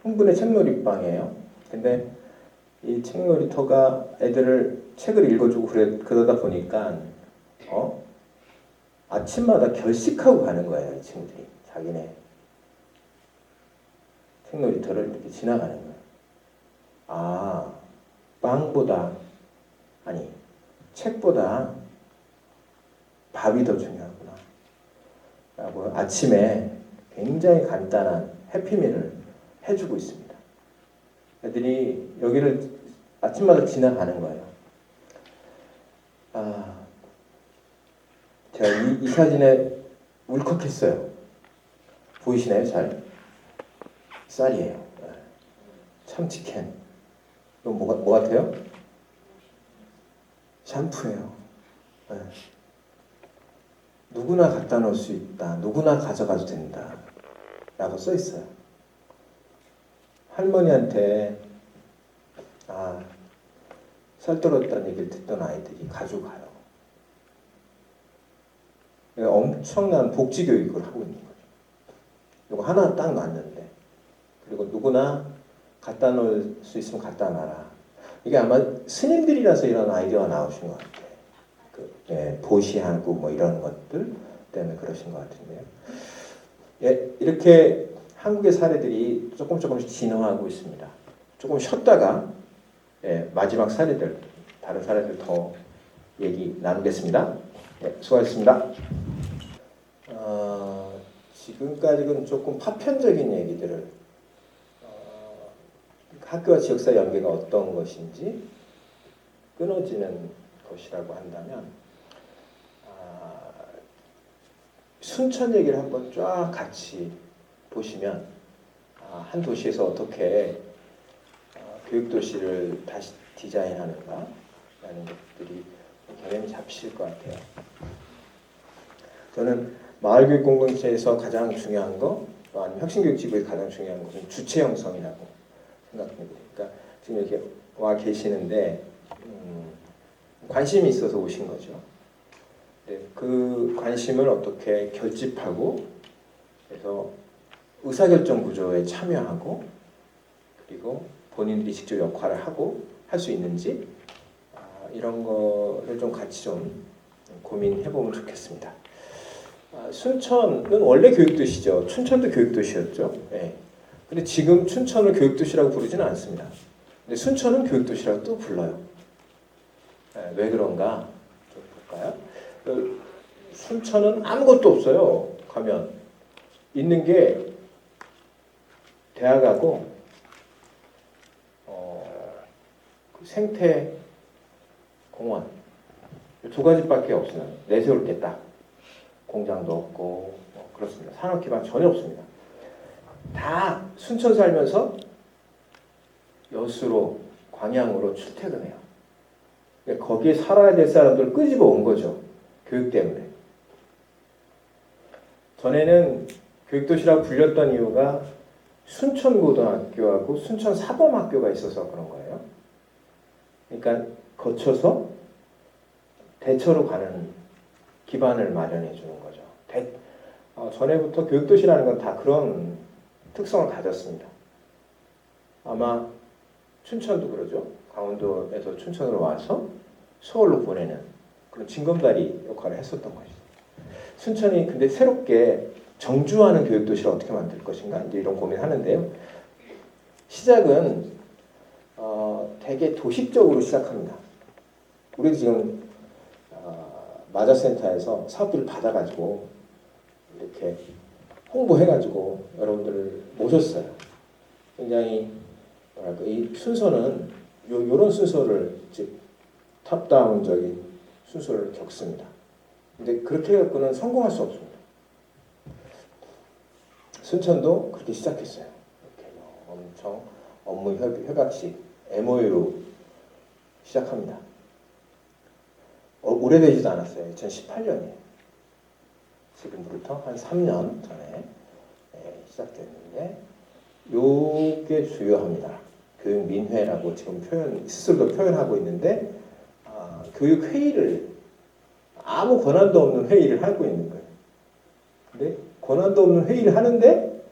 흥분의 책놀이방이에요. 근데 이 책놀이터가 애들을 책을 읽어주고 그러다 보니까 아침마다 결식하고 가는 거예요. 이 친구들이 자기네 책놀이터를 이렇게 지나가는 거예요. 아, 빵보다 아니 책보다 밥이 더 중요하구나 라고 아침에 굉장히 간단한 해피밀을 해주고 있습니다. 애들이 여기를 아침마다 지나가는 거예요. 제가 이 사진에 울컥했어요. 보이시나요? 잘? 쌀이에요. 참치캔. 이거 뭐 같아요? 샴푸예요. 누구나 갖다 놓을 수 있다. 누구나 가져가도 된다. 라고 써 있어요. 할머니한테 살 떨었다는 얘기를 듣던 아이들이 가져가요. 엄청난 복지 교육을 하고 있는 거죠. 이거 하나 딱 놨는데, 그리고 누구나 갖다 놓을 수 있으면 갖다 놔라. 이게 아마 스님들이라서 이런 아이디어가 나오신 것 같아요. 보시하고 뭐 이런 것들 때문에 그러신 것 같은데요. 이렇게 한국의 사례들이 조금씩 진화하고 있습니다. 조금 쉬었다가 마지막 사례들, 다른 사례들 더 얘기 나누겠습니다. 수고하셨습니다. 지금까지는 조금 파편적인 얘기들을 학교와 지역사회 연계가 어떤 것인지 끊어지는 것이라고 한다면 순천 얘기를 한번 쫙 같이 보시면 한 도시에서 어떻게 교육도시를 다시 디자인하는가 라는 것들이 개념이 잡히실 것 같아요. 저는 마을교육공동체에서 가장 중요한 거, 또 아니면 혁신교육지구에서 가장 중요한 것은 주체 형성이라고 생각합니다. 그러니까 지금 이렇게 와 계시는데 관심이 있어서 오신 거죠. 그 관심을 어떻게 결집하고 그래서 의사결정 구조에 참여하고 그리고 본인들이 직접 역할을 하고 할 수 있는지 이런 거를 좀 같이 좀 고민해 보면 좋겠습니다. 순천은 원래 교육도시죠. 춘천도 교육도시였죠. 근데 지금 춘천을 교육도시라고 부르지는 않습니다. 근데 순천은 교육도시라고 또 불러요. 왜 그런가 좀 볼까요? 순천은 아무것도 없어요. 가면 있는 게 대학하고 생태 공원 두 가지밖에 없어요. 내세울 게 딱 공장도 없고 그렇습니다. 산업 기반 전혀 없습니다. 다 순천 살면서 여수로 광양으로 출퇴근해요. 거기에 살아야 될 사람들을 끄집어 온 거죠. 교육 때문에. 전에는 교육도시라고 불렸던 이유가 순천고등학교하고 순천사범학교가 있어서 그런 거예요. 그러니까 거쳐서 대처로 가는 기반을 마련해 주는 거죠. 전에부터 교육도시라는 건 다 그런 특성을 가졌습니다. 아마 춘천도 그러죠. 강원도에서 춘천으로 와서 서울로 보내는 그런 징검다리 역할을 했었던 것이죠. 순천이 근데 새롭게 정주하는 교육도시를 어떻게 만들 것인가 이제 이런 고민을 하는데요. 시작은 되게 도식적으로 시작합니다. 우리도 지금 마자센터에서 사업비를 받아가지고 이렇게 홍보해가지고 여러분들을 모셨어요. 굉장히 뭐랄까 이 순서는 요런 순서를 즉 탑다운적인 순서를 겪습니다. 근데 그렇게 해갖고는 성공할 수 없습니다. 순천도 그렇게 시작했어요. 이렇게 엄청 업무 협약식 MOU로 시작합니다. 오래되지도 않았어요. 2018년이에요. 지금부터 한 3년 전에 시작됐는데 요게 주요합니다. 교육민회라고 지금 스스로도 표현하고 있는데 교육회의를 아무 권한도 없는 회의를 하고 있는 거예요. 근데 권한도 없는 회의를 하는데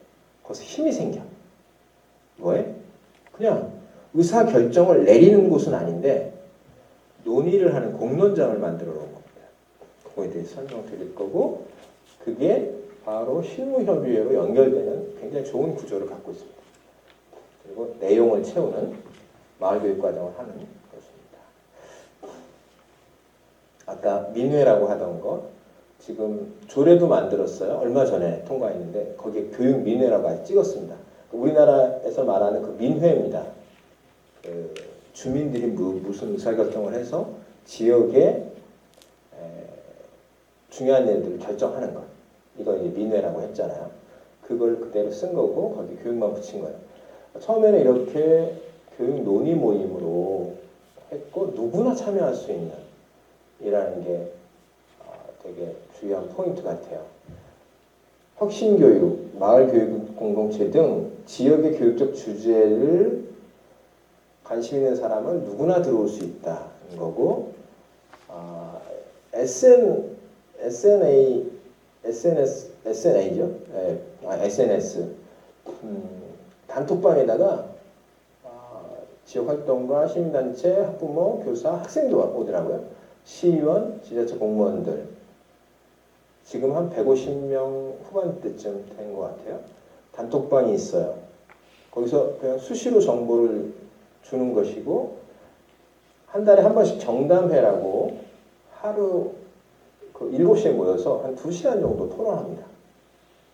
거기서 힘이 생겨. 뭐에? 그냥 의사 결정을 내리는 곳은 아닌데 논의를 하는 공론장을 만들어 놓은 겁니다. 그거에 대해서 설명드릴 거고 그게 바로 실무협의회로 연결되는 굉장히 좋은 구조를 갖고 있습니다. 그리고 내용을 채우는 마을교육과정을 하는 것입니다. 아까 민회라고 하던 거 지금 조례도 만들었어요. 얼마 전에 통과했는데 거기에 교육민회라고 아직 찍었습니다. 우리나라에서 말하는 그 민회입니다. 그 주민들이 무슨 의사결정을 해서 지역에 중요한 일들을 결정하는 것. 이거 이제 민회라고 했잖아요. 그걸 그대로 쓴 거고 거기 교육만 붙인 거예요. 처음에는 이렇게 교육 논의 모임으로 했고 누구나 참여할 수 있는 이라는 게 되게 중요한 포인트 같아요. 혁신교육, 마을교육 공동체 등 지역의 교육적 주제를 관심 있는 사람은 누구나 들어올 수 있다는 거고 SNS죠? 네, SNS 단톡방에다가 지역 활동가, 시민단체, 학부모, 교사, 학생도 오더라고요. 시의원, 지자체 공무원들 지금 한 150명 후반대쯤 된 것 같아요. 단톡방이 있어요. 거기서 그냥 수시로 정보를 주는 것이고 한 달에 한 번씩 정담회라고 하루 그 7시에 모여서 한 2시간 정도 토론합니다.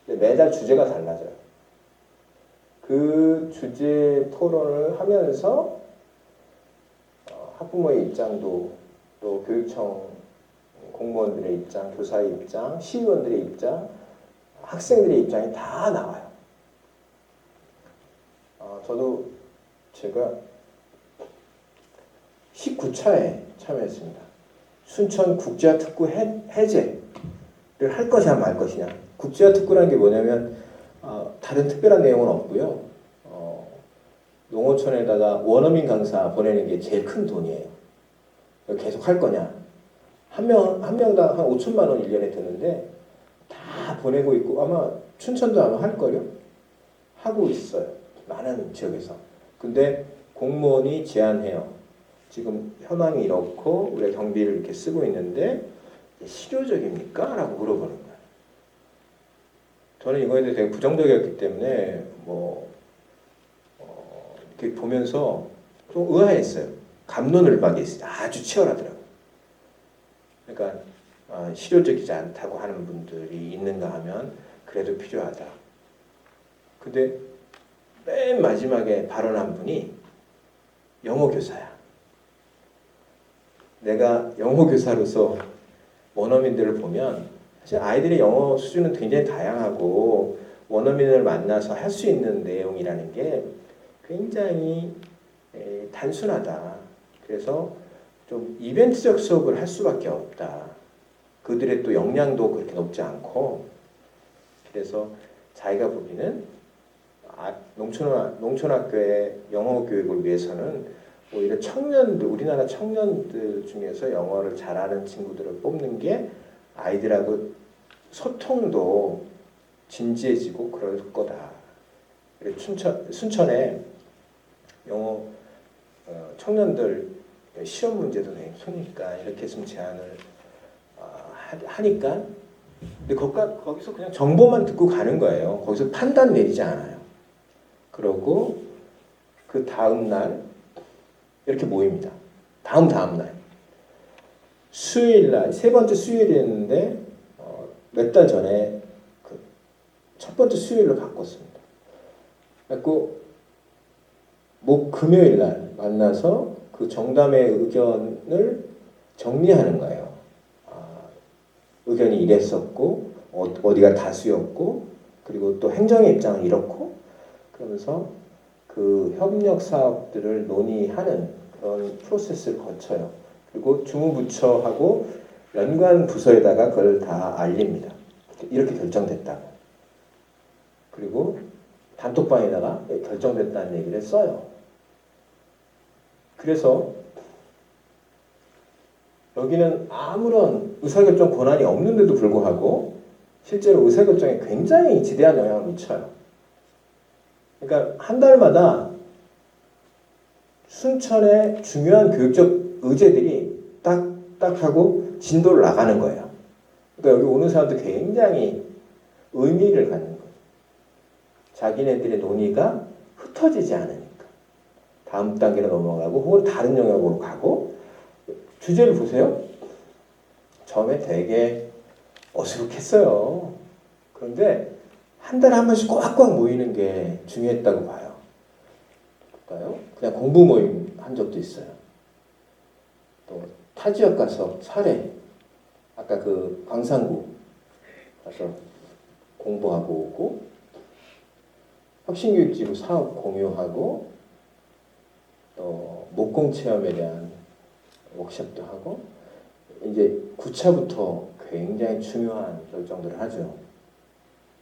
매달 주제가 달라져요. 그 주제 토론을 하면서 학부모의 입장도 또 교육청 공무원들의 입장, 교사의 입장, 시의원들의 입장, 학생들의 입장이 다 나와요. 저도 제가 19차에 참여했습니다. 순천 국제화 특구 해제를 할 것이냐 말 것이냐. 국제화 특구라는 게 뭐냐면 다른 특별한 내용은 없고요. 농어촌에다가 원어민 강사 보내는 게 제일 큰 돈이에요. 계속 할 거냐. 한 명당 한 5천만 원 1년에 드는데 다 보내고 있고 아마 춘천도 아마 할걸요? 하고 있어요. 많은 지역에서. 근데 공무원이 제안해요. 지금 현황이 이렇고 우리가 경비를 이렇게 쓰고 있는데 실효적입니까? 라고 물어보는 거예요. 저는 이거에 대해서 되게 부정적이었기 때문에 이렇게 보면서 좀 의아했어요. 갑론을박이 아주 치열하더라고요. 그러니까 실효적이지 않다고 하는 분들이 있는가 하면 그래도 필요하다. 근데 맨 마지막에 발언한 분이 영어 교사야. 내가 영어 교사로서 원어민들을 보면 사실 아이들의 영어 수준은 굉장히 다양하고 원어민을 만나서 할 수 있는 내용이라는 게 굉장히 단순하다. 그래서 좀 이벤트적 수업을 할 수밖에 없다. 그들의 또 역량도 그렇게 높지 않고 그래서 자기가 보기에는 농촌학교의 영어 교육을 위해서는 오히려 청년들, 우리나라 청년들 중에서 영어를 잘하는 친구들을 뽑는 게 아이들하고 소통도 진지해지고 그럴 거다. 순천에 영어 청년들 시험 문제도 되게 크니까 이렇게 좀 제안을 하니까 근데 거기서 그냥 정보만 듣고 가는 거예요. 거기서 판단 내리지 않아요. 그러고 그 다음 날 이렇게 모입니다. 다음 날 수요일 날 세 번째 수요일이었는데 몇 달 전에 그 첫 번째 수요일로 바꿨습니다. 그리고 금요일 날 만나서 그 정담의 의견을 정리하는 거예요. 의견이 이랬었고 어디가 다수였고 그리고 또 행정의 입장은 이렇고 그러면서 그 협력 사업들을 논의하는 그런 프로세스를 거쳐요. 그리고 주무부처하고 연관 부서에다가 그걸 다 알립니다. 이렇게 결정됐다고. 그리고 단톡방에다가 결정됐다는 얘기를 써요. 그래서 여기는 아무런 의사결정 권한이 없는데도 불구하고 실제로 의사결정에 굉장히 지대한 영향을 미쳐요. 그러니까 한 달마다 순천의 중요한 교육적 의제들이 딱 하고 진도를 나가는 거예요. 그러니까 여기 오는 사람들 굉장히 의미를 갖는 거예요. 자기네들의 논의가 흩어지지 않으니까. 다음 단계로 넘어가고 혹은 다른 영역으로 가고. 주제를 보세요. 처음에 되게 어수룩했어요. 그런데 한 달에 한 번씩 꽉꽉 모이는 게 중요했다고 봐요. 볼까요? 그냥 공부 모임 한 적도 있어요. 또 타 지역 가서 사례, 아까 그 광산구 가서 공부하고 오고, 혁신교육지구 사업 공유하고, 또 목공체험에 대한 워크숍도 하고, 이제 9차부터 굉장히 중요한 결정들을 하죠.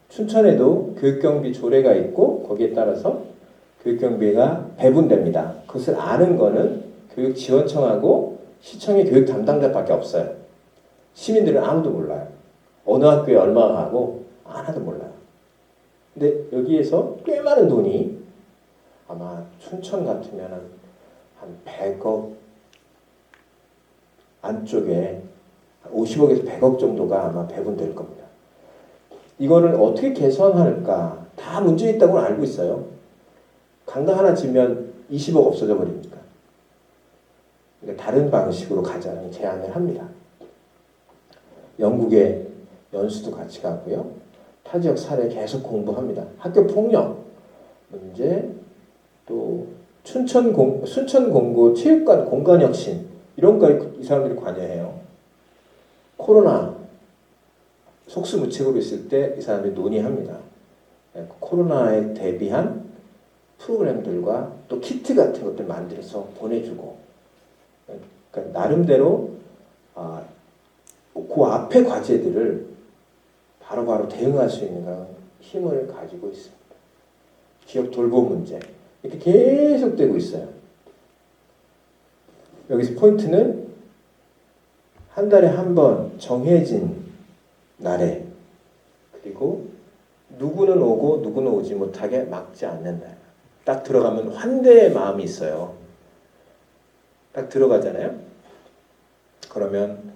춘천에도 교육경비 조례가 있고 거기에 따라서 교육경비가 배분됩니다. 그것을 아는 거는 교육지원청하고 시청의 교육 담당자밖에 없어요. 시민들은 아무도 몰라요. 어느 학교에 얼마가 가고 하나도 몰라요. 근데 여기에서 꽤 많은 돈이 아마 춘천 같으면 한 100억 안쪽에 50억에서 100억 정도가 아마 배분될 겁니다. 이거를 어떻게 개선할까? 다 문제 있다고는 알고 있어요. 강당 하나 지면 20억 없어져 버립니까? 그러니까 다른 방식으로 가자는 제안을 합니다. 영국에 연수도 같이 가고요. 타 지역 사례 계속 공부합니다. 학교 폭력 문제, 또 순천 공고 체육관 공간 혁신 이런 거 이 사람들이 관여해요. 코로나 속수무책으로 있을 때 이 사람들이 논의합니다. 코로나에 대비한 프로그램들과 또 키트 같은 것들 만들어서 보내주고, 그러니까 나름대로 그 앞에 과제들을 바로바로 대응할 수 있는 그런 힘을 가지고 있습니다. 기업 돌봄 문제 이렇게 계속되고 있어요. 여기서 포인트는 한 달에 한 번 정해진 날에, 그리고 누구는 오고 누구는 오지 못하게 막지 않는 날. 딱 들어가면 환대의 마음이 있어요. 딱 들어가잖아요. 그러면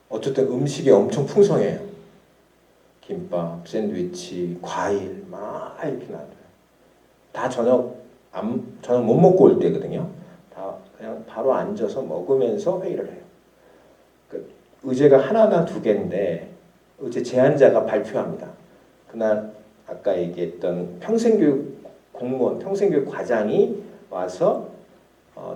어쨌든 음식이 엄청 풍성해요. 김밥, 샌드위치, 과일 막 이렇게 놔둬요. 다 저녁 못 먹고 올 때거든요. 다 그냥 바로 앉아서 먹으면서 회의를 해요. 의제가 하나나 두 개인데 의제 제안자가 발표합니다. 그날 아까 얘기했던 평생교육 공무원, 평생교육 과장이 와서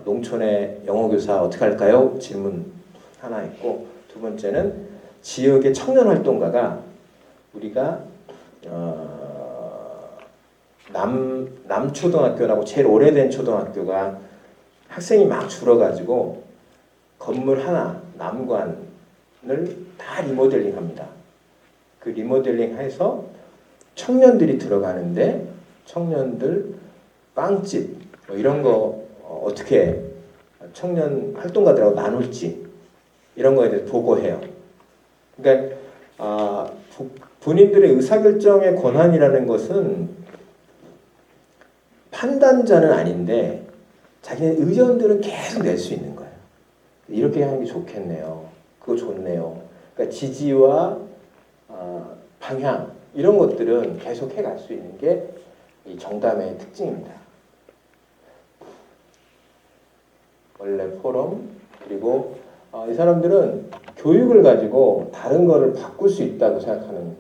농촌의 영어교사 어떻게 할까요? 질문 하나 있고, 두 번째는 지역의 청년활동가가 우리가 남초등학교라고 제일 오래된 초등학교가 학생이 막 줄어가지고 건물 하나, 남관을 다 리모델링합니다. 그 리모델링해서 청년들이 들어가는데 청년들 빵집 뭐 이런 거 어떻게 청년 활동가들하고 나눌지 이런 거에 대해서 보고해요. 그러니까 본인들의 의사결정의 권한이라는 것은 판단자는 아닌데 자기네 의견들은 계속 낼 수 있는 거예요. 이렇게 하는 게 좋겠네요. 그거 좋네요. 그러니까 지지와 방향 이런 것들은 계속 해갈 수 있는 게 이 정담의 특징입니다. 원래 포럼, 그리고 이 사람들은 교육을 가지고 다른 거를 바꿀 수 있다고 생각하는,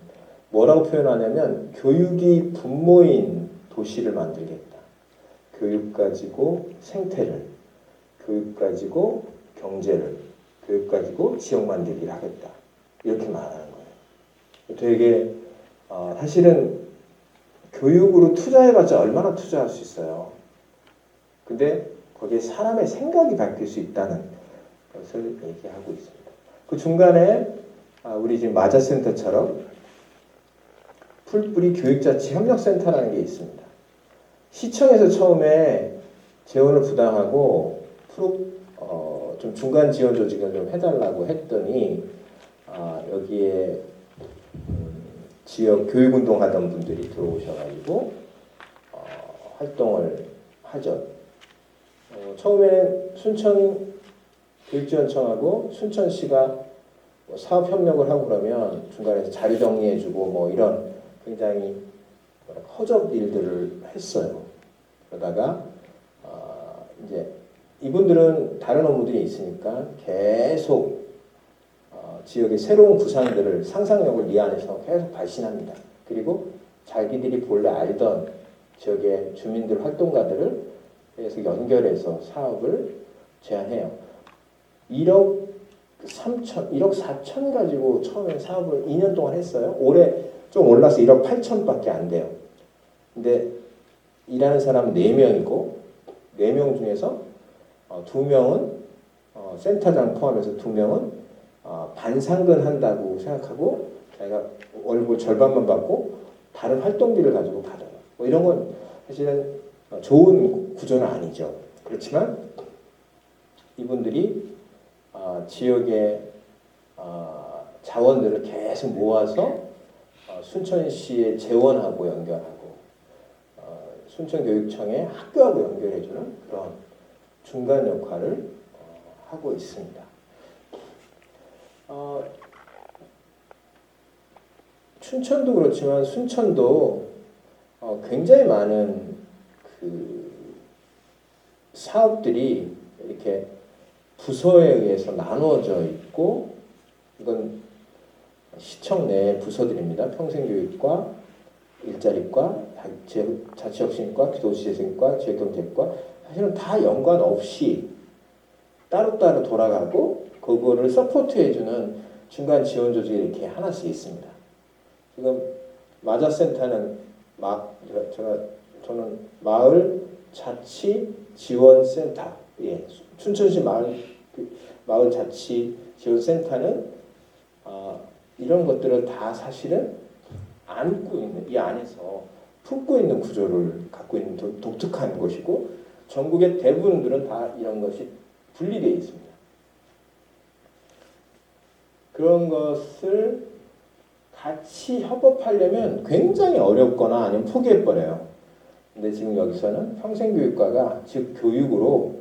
뭐라고 표현하냐면 교육이 분모인 도시를 만들겠다. 교육 가지고 생태를, 교육 가지고 경제를, 교육 가지고 지역 만들기를 하겠다. 이렇게 말하는 거예요. 되게 사실은 교육으로 투자해봤자 얼마나 투자할 수 있어요. 근데 거기에 사람의 생각이 바뀔 수 있다는 것을 얘기하고 있습니다. 그 중간에 우리 지금 마자센터처럼 풀뿌리 교육자치협력센터라는 게 있습니다. 시청에서 처음에 재원을 부담하고 좀 좀 중간 지원 조직을 좀 해달라고 했더니 여기에 지역 교육운동 하던 분들이 들어오셔가지고 활동을 하죠. 처음에는 순천 교육지원청하고 순천시가 뭐 사업 협력을 하고 그러면 중간에서 자료 정리해주고 뭐 이런 굉장히 허접 일들을 했어요. 그러다가 이제 이분들은 다른 업무들이 있으니까 계속 지역의 새로운 구상들을 상상력을 이 안에서 계속 발신합니다. 그리고 자기들이 본래 알던 지역의 주민들 활동가들을 계속 연결해서 사업을 제안해요. 1억 4천 가지고 처음에 사업을 2년 동안 했어요. 올해 좀 올라서 1억 8천밖에 안 돼요. 근데 일하는 사람은 4명이고 4명 중에서 2명은 센터장 포함해서 2명은 반상근 한다고 생각하고 자기가 월급 절반만 받고 다른 활동비를 가지고 받아요. 뭐 이런 건 사실은 좋은 구조는 아니죠. 그렇지만 이분들이 지역의 자원들을 계속 모아서 순천시의 재원하고 연결하고 순천교육청의 학교하고 연결해주는 그런 중간 역할을 하고 있습니다. 춘천도 그렇지만 순천도 굉장히 많은 그 사업들이 이렇게 부서에 의해서 나누어져 있고, 이건 시청 내 부서들입니다. 평생교육과 일자리과 자치혁신과 도시재생과 지역경제과 사실은 다 연관 없이 따로따로 돌아가고 그거를 서포트해주는 중간 지원 조직이 이렇게 하나씩 있습니다. 지금 마자센터는 저는 마을 자치 지원센터, 춘천시 마을 자치 지원센터는 이런 것들을 다 사실은 안고 있는, 이 안에서 품고 있는 구조를 갖고 있는 독특한 것이고, 전국의 대부분들은 다 이런 것이 분리되어 있습니다. 그런 것을 같이 협업하려면 굉장히 어렵거나 아니면 포기해버려요. 근데 지금 여기서는 평생교육과가 즉 교육으로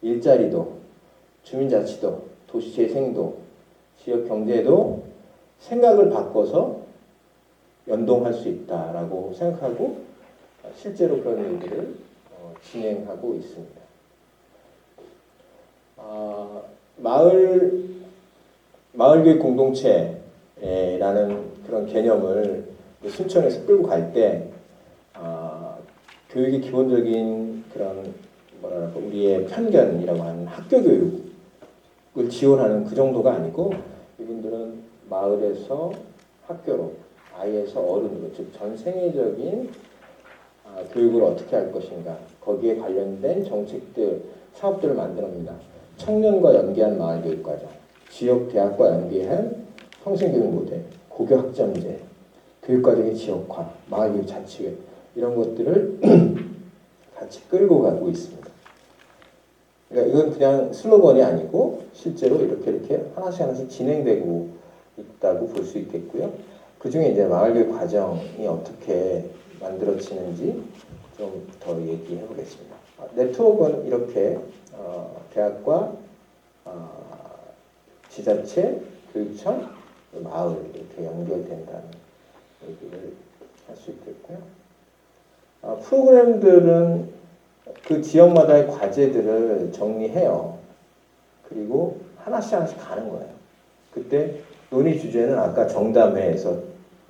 일자리도, 주민자치도, 도시재생도, 지역경제도 생각을 바꿔서 연동할 수 있다라고 생각하고 실제로 그런 일들을 진행하고 있습니다. 마을교육 공동체라는 그런 개념을 순천에서 끌고 갈 때 교육의 기본적인 그런 우리의 편견이라고 하는 학교 교육을 지원하는 그 정도가 아니고, 이분들은 마을에서 학교로, 아이에서 어른으로, 즉 전생애적인 교육을 어떻게 할 것인가, 거기에 관련된 정책들, 사업들을 만듭니다. 청년과 연계한 마을교육과정, 지역대학과 연계한 평생교육 모델, 고교학점제, 교육과정의 지역화, 마을교육 자치회, 이런 것들을 같이 끌고 가고 있습니다. 그러니까 이건 그냥 슬로건이 아니고 실제로 이렇게 하나씩 진행되고 있다고 볼 수 있겠고요. 그 중에 이제 마을교육 과정이 어떻게 만들어지는지 좀 더 얘기해 보겠습니다. 네트워크는 이렇게 대학과 지자체, 교육청, 마을 이렇게 연결된다는 얘기를 할 수 있겠고요. 프로그램들은 그 지역마다의 과제들을 정리해요. 그리고 하나씩 가는 거예요. 그때 논의 주제는 아까 정담회에서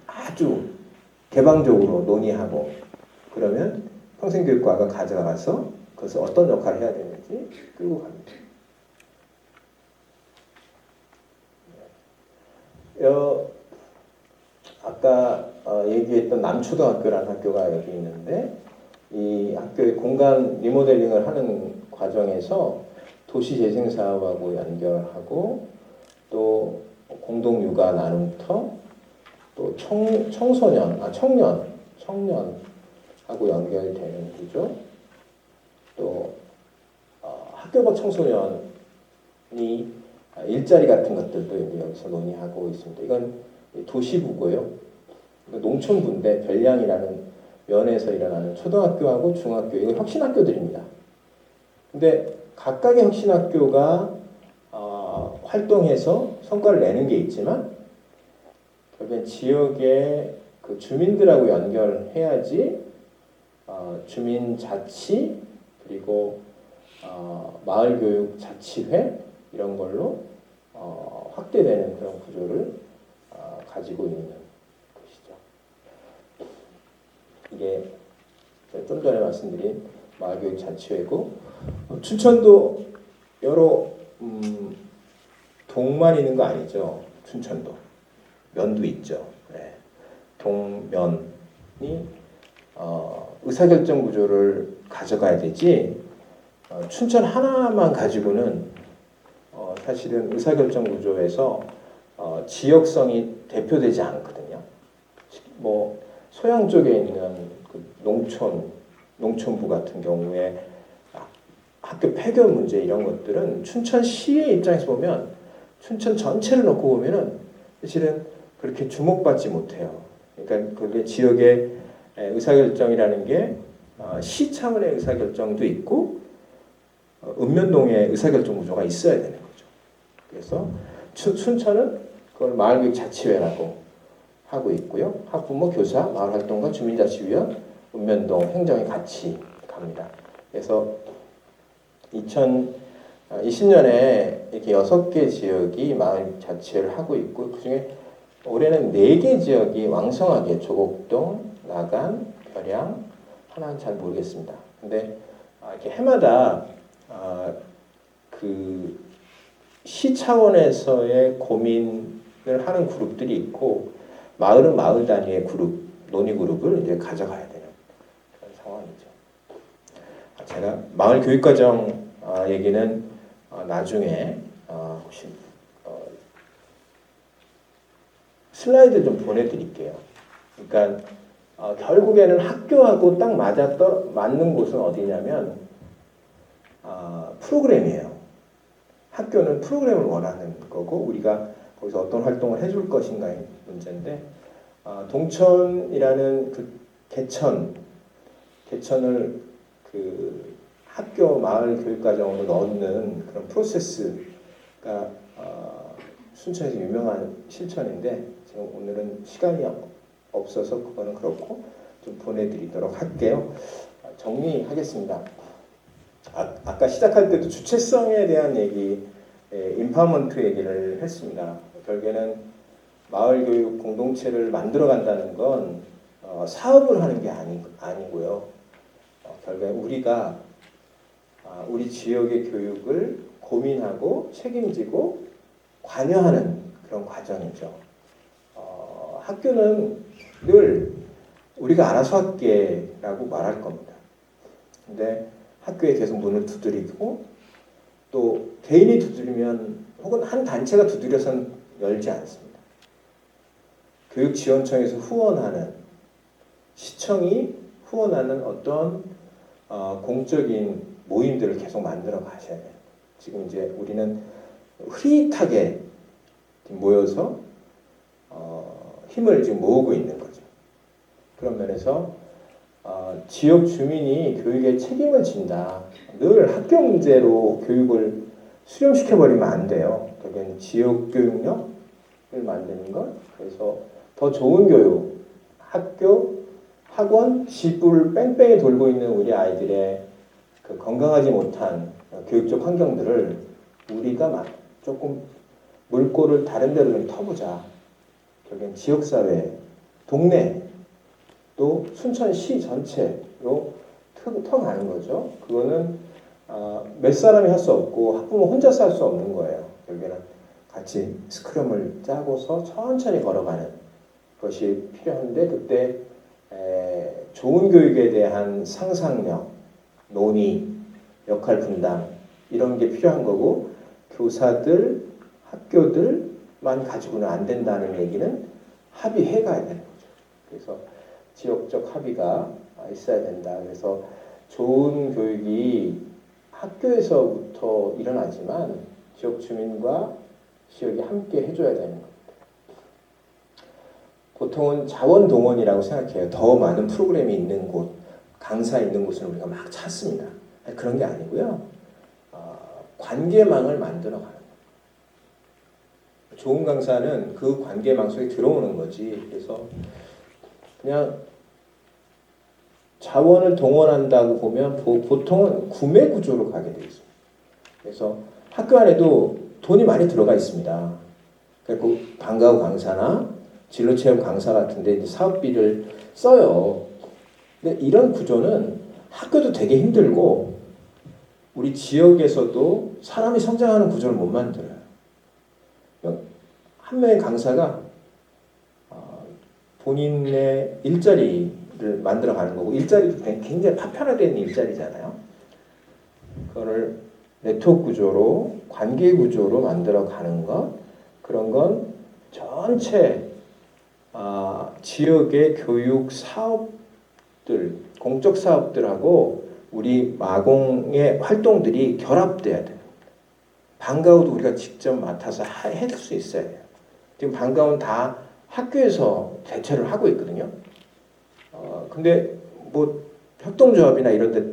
아주 개방적으로 논의하고, 그러면 평생교육과가 가져가서 그것을 어떤 역할을 해야 되는지 끌고 갑니다. 아까 얘기했던 남초등학교라는 학교가 여기 있는데, 이 학교의 공간 리모델링을 하는 과정에서 도시재생 사업하고 연결하고, 또 공동육아 나눔터, 또 청년하고 연결되는 구조, 또 학교 밖 청소년을 일자리 같은 것들도 이제 여기서 논의하고 있습니다. 이건 도시부고요. 농촌부인데 별량이라는 면에서 일어나는 초등학교하고 중학교, 이거 혁신학교들입니다. 근데 각각의 혁신학교가 활동해서 성과를 내는 게 있지만 결국엔 지역의 그 주민들하고 연결해야지 주민자치 그리고 마을교육자치회 이런 걸로 확대되는 그런 구조를 가지고 있는 것이죠. 이게 좀 전에 말씀드린 마을교육자치회고 춘천도 여러 동만 있는 거 아니죠. 춘천도 면도 있죠. 네. 동면이 의사결정 구조를 가져가야 되지 춘천 하나만 가지고는 사실은 의사결정 구조에서 지역성이 대표되지 않거든요. 뭐 소양 쪽에 있는 그 농촌부 같은 경우에 학교 폐교 문제 이런 것들은 춘천시의 입장에서 보면 춘천 전체를 놓고 보면은 사실은 그렇게 주목받지 못해요. 그러니까 그게 지역의 의사결정이라는 게 시 차원의 의사결정도 있고 읍면동의 의사결정 구조가 있어야 되는 거죠. 그래서 춘천은 그걸 마을교육자치회라고 하고 있고요. 학부모, 교사, 마을활동가, 주민자치위원, 읍면동, 행정이 같이 갑니다. 그래서 2020년에 이렇게 6개 지역이 마을자치회를 하고 있고 그중에 올해는 4개 지역이 왕성하게 조곡동, 나간, 벼량, 하나는 잘 모르겠습니다. 근데 이렇게 해마다 그 시 차원에서의 고민을 하는 그룹들이 있고 마을은 마을 단위의 그룹, 논의 그룹을 이제 가져가야 되는 그런 상황이죠. 제가 마을 교육과정 얘기는 나중에 혹시 슬라이드 좀 보내드릴게요. 그러니까 결국에는 학교하고 딱 맞는 곳은 어디냐면 프로그램이에요. 학교는 프로그램을 원하는 거고 우리가 거기서 어떤 활동을 해줄 것인가의 문제인데 동천이라는 그 개천을 그 학교 마을 교육과정으로 넣는 그런 프로세스가 순천에서 유명한 실천인데 지금 오늘은 시간이 없어서 그거는 그렇고 좀 보내드리도록 할게요. 정리하겠습니다. 아까 시작할 때도 주체성에 대한 얘기, 인파먼트 얘기를 했습니다. 결국에는 마을교육 공동체를 만들어간다는 건 사업을 하는 게 아니고요. 결국에 우리가 우리 지역의 교육을 고민하고 책임지고 관여하는 그런 과정이죠. 학교는 늘 우리가 알아서 할게라고 말할 겁니다. 근데 학교에 계속 문을 두드리고 또 개인이 두드리면 혹은 한 단체가 두드려선 열지 않습니다. 교육지원청에서 후원하는 시청이 후원하는 어떤 공적인 모임들을 계속 만들어 가셔야 돼요. 지금 이제 우리는 흐릿하게 모여서 힘을 지금 모으고 있는 거죠. 그런 면에서 지역 주민이 교육에 책임을 진다. 늘 학교 문제로 교육을 수렴시켜버리면 안 돼요. 결국엔 지역 교육력을 만드는 것. 그래서 더 좋은 교육, 학교, 학원, 집을 뺑뺑이 돌고 있는 우리 아이들의 그 건강하지 못한 교육적 환경들을 우리가 조금 물꼬를 다른 데로 좀 터보자. 결국엔 지역사회, 동네, 또 순천시 전체로 터가는 거죠. 그거는 몇 사람이 할 수 없고 학부모 혼자서 할 수 없는 거예요. 결국에는 같이 스크럼을 짜고서 천천히 걸어가는 것이 필요한데 그때 좋은 교육에 대한 상상력, 논의, 역할 분담 이런 게 필요한 거고 교사들, 학교들만 가지고는 안 된다는 얘기는 합의해 가야 되는 거죠. 그래서 지역적 합의가 있어야 된다. 그래서 좋은 교육이 학교에서부터 일어나지만 지역 주민과 지역이 함께 해줘야 되는 겁니다. 보통은 자원동원이라고 생각해요. 더 많은 프로그램이 있는 곳, 강사 있는 곳을 우리가 막 찾습니다. 그런 게 아니고요. 관계망을 만들어 가는 거예요. 좋은 강사는 그 관계망 속에 들어오는 거지. 그래서 그냥 자원을 동원한다고 보면 보통은 구매 구조로 가게 되어 있습니다. 그래서 학교 안에도 돈이 많이 들어가 있습니다. 그리고 방과후 강사나 진로체험 강사 같은데 이제 사업비를 써요. 근데 이런 구조는 학교도 되게 힘들고 우리 지역에서도 사람이 성장하는 구조를 못 만들어요. 한 명의 강사가 본인의 일자리를 만들어가는 거고, 일자리도 굉장히 파편화된 일자리잖아요. 그거를 네트워크 구조로, 관계 구조로 만들어가는 것, 그런 건 전체 지역의 교육 사업들, 공적 사업들하고 우리 마공의 활동들이 결합돼야 돼요. 방과후도 우리가 직접 맡아서 해줄 수 있어야 돼요. 지금 방과후는 다 학교에서 대체를 하고 있거든요. 근데 뭐 협동조합이나 이런 데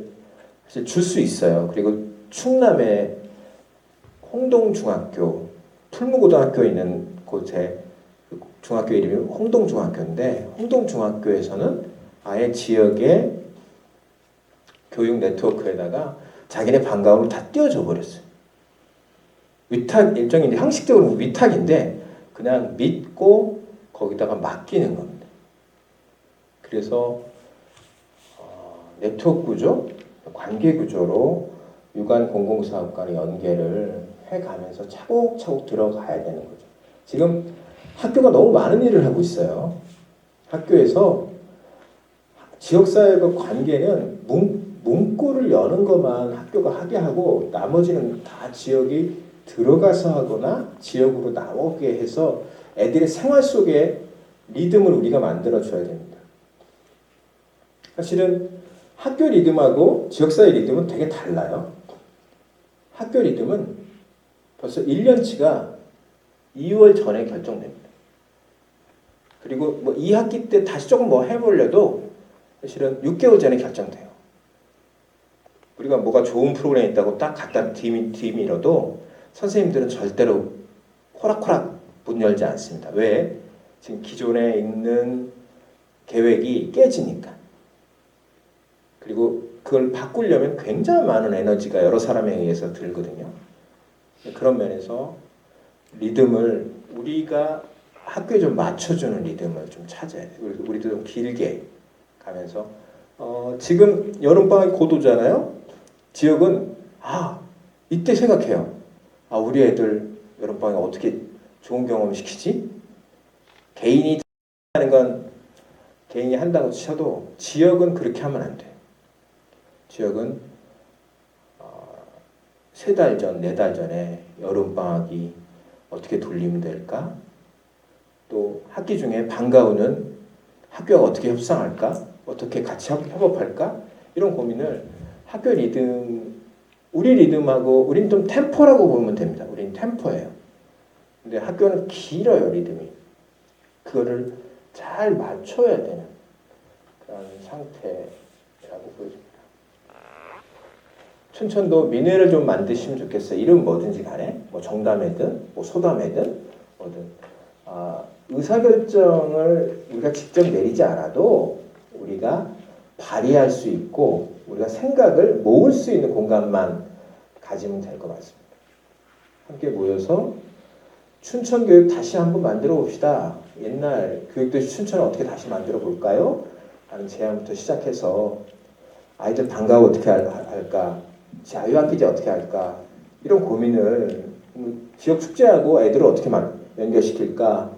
사실 줄 수 있어요. 그리고 충남의 홍동중학교, 풀무고등학교 있는 곳에 중학교 이름이 홍동중학교인데, 홍동중학교에서는 아예 지역의 교육 네트워크에다가 자기네 방과후를 다 띄워줘 버렸어요. 위탁, 일종의 형식적으로 위탁인데 그냥 믿고 거기다가 맡기는 겁니다. 그래서 네트워크 구조, 관계 구조로 유관 공공사업 간의 연계를 해가면서 차곡차곡 들어가야 되는 거죠. 지금 학교가 너무 많은 일을 하고 있어요. 학교에서 지역사회과 관계는 문구를 여는 것만 학교가 하게 하고 나머지는 다 지역이 들어가서 하거나 지역으로 나오게 해서 애들의 생활 속에 리듬을 우리가 만들어줘야 됩니다. 사실은 학교 리듬하고 지역사회 리듬은 되게 달라요. 학교 리듬은 벌써 1년치가 2월 전에 결정됩니다. 그리고 뭐 2학기 때 다시 조금 뭐 해보려도 사실은 6개월 전에 결정돼요. 우리가 뭐가 좋은 프로그램이 있다고 딱 갖다 뒤밀어도 선생님들은 절대로 호락호락 문 열지 않습니다. 왜? 지금 기존에 있는 계획이 깨지니까. 그리고 그걸 바꾸려면 굉장히 많은 에너지가 여러 사람에 의해서 들거든요. 그런 면에서 리듬을 우리가 학교에 좀 맞춰주는 리듬을 좀 찾아야 돼요. 우리도 좀 길게 가면서 지금 여름방학이 곧 오잖아요. 지역은 이때 생각해요. 우리 애들 여름방학에 어떻게 좋은 경험 시키지? 개인이 하는 건 개인이 한다고 쳐도 지역은 그렇게 하면 안 돼요. 지역은 3달 전, 4달 전에 여름방학이 어떻게 돌리면 될까? 또 학기 중에 방과후는 학교가 어떻게 협상할까? 어떻게 같이 협업할까? 이런 고민을 학교 리듬, 우리 리듬하고 우린 좀 템포라고 보면 됩니다. 우린 템포예요. 근데 학교는 길어요, 리듬이. 그거를 잘 맞춰야 되는 그런 상태라고 보여집니다. 춘천도 민회를 좀 만드시면 좋겠어요. 이름 뭐든지 간에 뭐 정담회든 뭐 소담회든 뭐든 의사결정을 우리가 직접 내리지 않아도 우리가 발휘할 수 있고 우리가 생각을 모을 수 있는 공간만 가지면 될 것 같습니다. 함께 모여서 춘천 교육 다시 한번 만들어 봅시다. 옛날 교육도시 춘천을 어떻게 다시 만들어 볼까요? 하는 제안부터 시작해서 아이들 방과후 어떻게 할까? 자유학기제 어떻게 할까? 이런 고민을 지역 축제하고 애들을 어떻게 연결시킬까?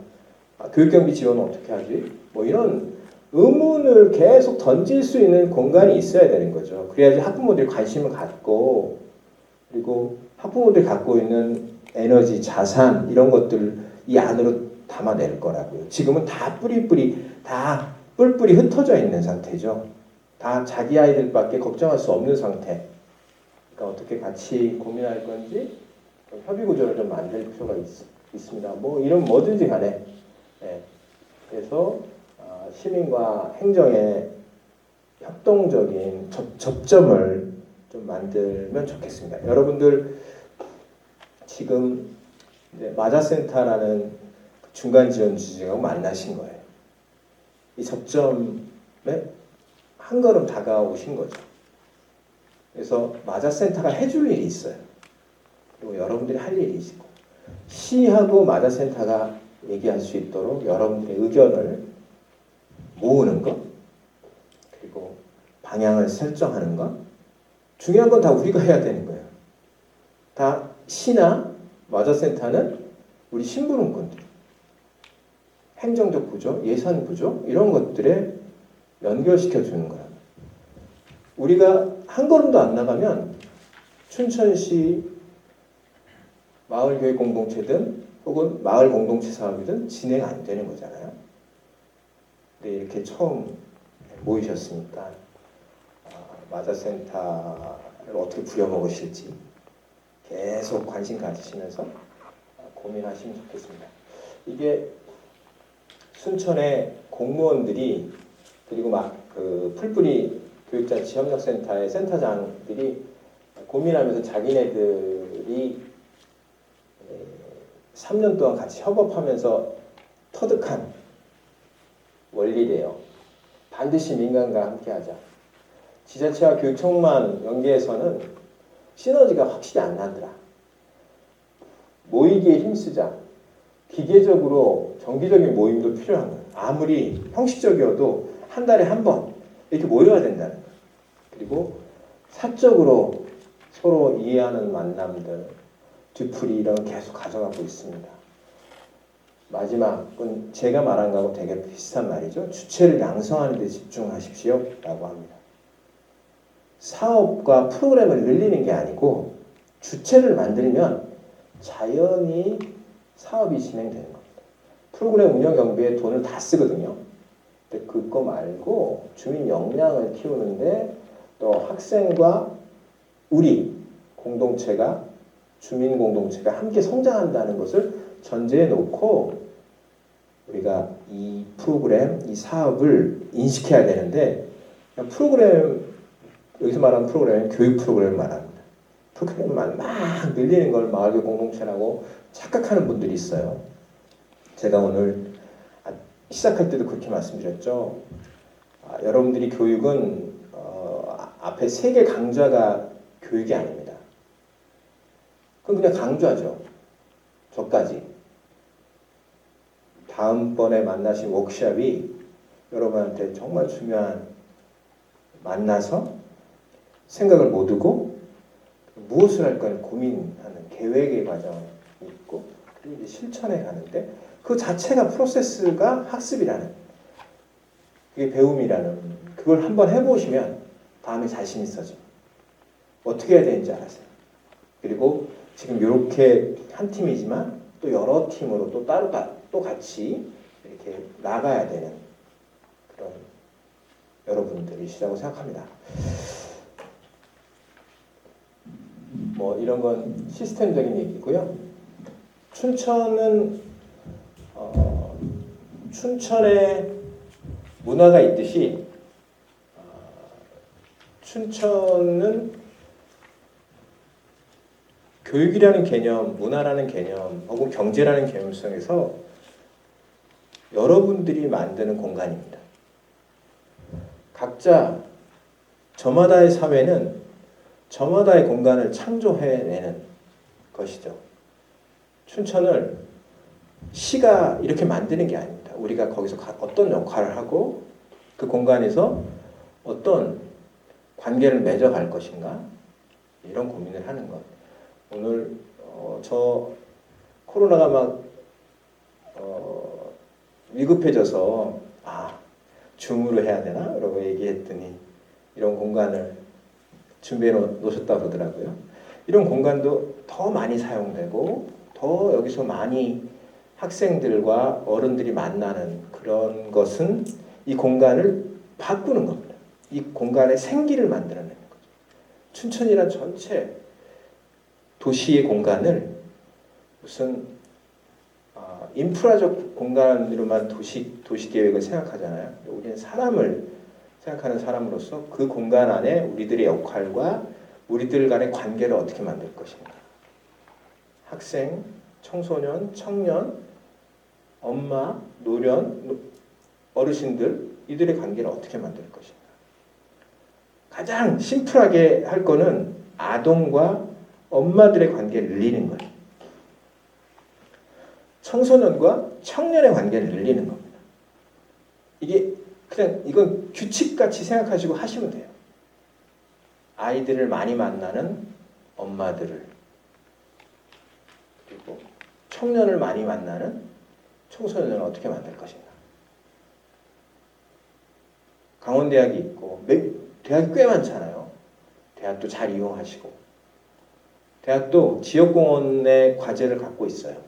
교육경비 지원은 어떻게 하지? 뭐 이런 의문을 계속 던질 수 있는 공간이 있어야 되는 거죠. 그래야지 학부모들이 관심을 갖고 그리고 학부모들이 갖고 있는 에너지, 자산 이런 것들을 이 안으로 담아낼 거라고요. 지금은 다 다 뿔뿔이 흩어져 있는 상태죠. 다 자기 아이들밖에 걱정할 수 없는 상태. 그러니까 어떻게 같이 고민할 건지 좀 협의 구조를 좀 만들 필요가 있습니다. 뭐 이런 뭐든지 간에 그래서 시민과 행정의 협동적인 접점을 좀 만들면 좋겠습니다. 여러분들 지금 마자센터라는 중간 지원 주제하고 만나신 거예요. 이 접점에 한 걸음 다가오신 거죠. 그래서 마자센터가 해줄 일이 있어요. 그리고 여러분들이 할 일이 있고 시하고 마자센터가 얘기할 수 있도록 여러분들의 의견을 모으는 것, 그리고 방향을 설정하는 것, 중요한 건 다 우리가 해야 되는 거예요. 다 시나 마자센터는 우리 심부름꾼들, 행정적 구조, 예산 구조 이런 것들에 연결시켜 주는 거예요. 우리가 한 걸음도 안 나가면 춘천시 마을교육 공동체든 혹은 마을 공동체 사업이든 진행 안 되는 거잖아요. 근데 이렇게 처음 모이셨으니까 마자센터를 어떻게 부려먹으실지 계속 관심 가지시면서 고민하시면 좋겠습니다. 이게 순천의 공무원들이 그리고 막 그 풀뿌리 교육자치 협력센터의 센터장들이 고민하면서 자기네들이 3년 동안 같이 협업하면서 터득한 원리래요. 반드시 민간과 함께하자. 지자체와 교육청만 연계해서는 시너지가 확실히 안 나더라. 모이기에 힘쓰자. 기계적으로 정기적인 모임도 필요한 거예요. 아무리 형식적이어도 한 달에 한 번 이렇게 모여야 된다는 거예요. 그리고 사적으로 서로 이해하는 만남들, 뒤풀이 이런 거 계속 가져가고 있습니다. 마지막은 제가 말한 거하고 되게 비슷한 말이죠. 주체를 양성하는 데 집중하십시오 라고 합니다. 사업과 프로그램을 늘리는 게 아니고 주체를 만들면 자연히 사업이 진행되는 겁니다. 프로그램 운영 경비에 돈을 다 쓰거든요. 근데 그거 말고 주민 역량을 키우는데 또 학생과 우리 공동체가 주민 공동체가 함께 성장한다는 것을 전제해 놓고 우리가 이 프로그램, 이 사업을 인식해야 되는데 프로그램, 여기서 말하는 프로그램은 교육 프로그램을 말합니다. 프로그램만 막 늘리는 걸 마을교육 공동체라고 착각하는 분들이 있어요. 제가 오늘 시작할 때도 그렇게 말씀드렸죠. 여러분들이 교육은 앞에 3개 강좌가 교육이 아닙니다. 그건 그냥 강좌죠. 저까지. 다음번에 만나신 워크숍이 여러분한테 정말 중요한 만나서 생각을 모으고 무엇을 할까 고민하는 계획의 과정이 있고 그리고 이제 실천해 가는데 그 자체가 프로세스가 학습이라는 그게 배움이라는 그걸 한번 해보시면 다음에 자신 있어져. 어떻게 해야 되는지 알아세요. 그리고 지금 이렇게 한 팀이지만 또 여러 팀으로 또 따로 또 같이 이렇게 나가야 되는 그런 여러분들이시라고 생각합니다. 뭐 이런 건 시스템적인 얘기고요. 춘천은 춘천에 문화가 있듯이 춘천은 교육이라는 개념, 문화라는 개념, 혹은 경제라는 개념 속에서 여러분들이 만드는 공간입니다. 각자 저마다의 사회는 저마다의 공간을 창조해내는 것이죠. 춘천을 시가 이렇게 만드는 게 아닙니다. 우리가 거기서 어떤 역할을 하고 그 공간에서 어떤 관계를 맺어갈 것인가 이런 고민을 하는 것. 오늘 저 코로나가 막 위급해져서 줌으로 해야 되나? 라고 얘기했더니 이런 공간을 준비해 놓으셨다고 그러더라고요. 이런 공간도 더 많이 사용되고 더 여기서 많이 학생들과 어른들이 만나는 그런 것은 이 공간을 바꾸는 겁니다. 이 공간의 생기를 만들어내는 거죠. 춘천이란 전체 도시의 공간을 무슨 인프라적 공간으로만 도시 계획을 생각하잖아요. 우리는 사람을 생각하는 사람으로서 그 공간 안에 우리들의 역할과 우리들 간의 관계를 어떻게 만들 것인가. 학생, 청소년, 청년, 엄마, 노련, 어르신들 이들의 관계를 어떻게 만들 것인가. 가장 심플하게 할 거는 아동과 엄마들의 관계를 늘리는 거예요. 청소년과 청년의 관계를 늘리는 겁니다. 이게 그냥 이건 규칙같이 생각하시고 하시면 돼요. 아이들을 많이 만나는 엄마들을, 그리고 청년을 많이 만나는 청소년을 어떻게 만들 것인가. 강원대학이 있고 대학이 꽤 많잖아요. 대학도 잘 이용하시고 대학도 지역공원의 과제를 갖고 있어요.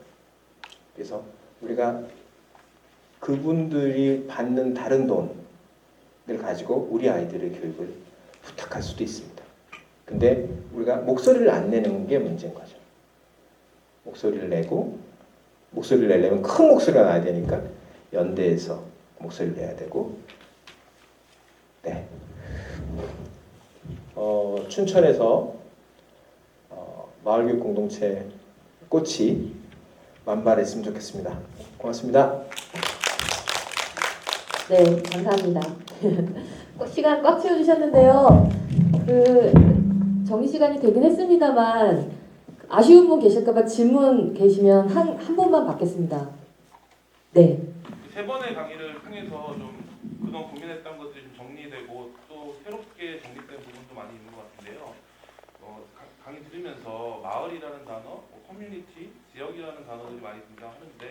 그래서 우리가 그분들이 받는 다른 돈을 가지고 우리 아이들의 교육을 부탁할 수도 있습니다. 근데 우리가 목소리를 안 내는 게 문제인 거죠. 목소리를 내려면 큰 목소리가 나야 되니까 연대에서 목소리를 내야 되고, 네. 춘천에서 마을교육 공동체 꽃이 만발했으면 좋겠습니다. 고맙습니다. 네, 감사합니다. 시간 꽉 채워주셨는데요. 정리 시간이 되긴 했습니다만 아쉬운 분 계실까봐 질문 계시면 한 번만 받겠습니다. 네. 세 번의 강의를 통해서 좀 그동안 고민했던 것들이 좀 정리되고 또 새롭게 정립된 부분도 많이 있는 것 같은데요. 강의 들으면서 마을이라는 단어, 커뮤니티, 지역이라는 단어들이 많이 등장하는데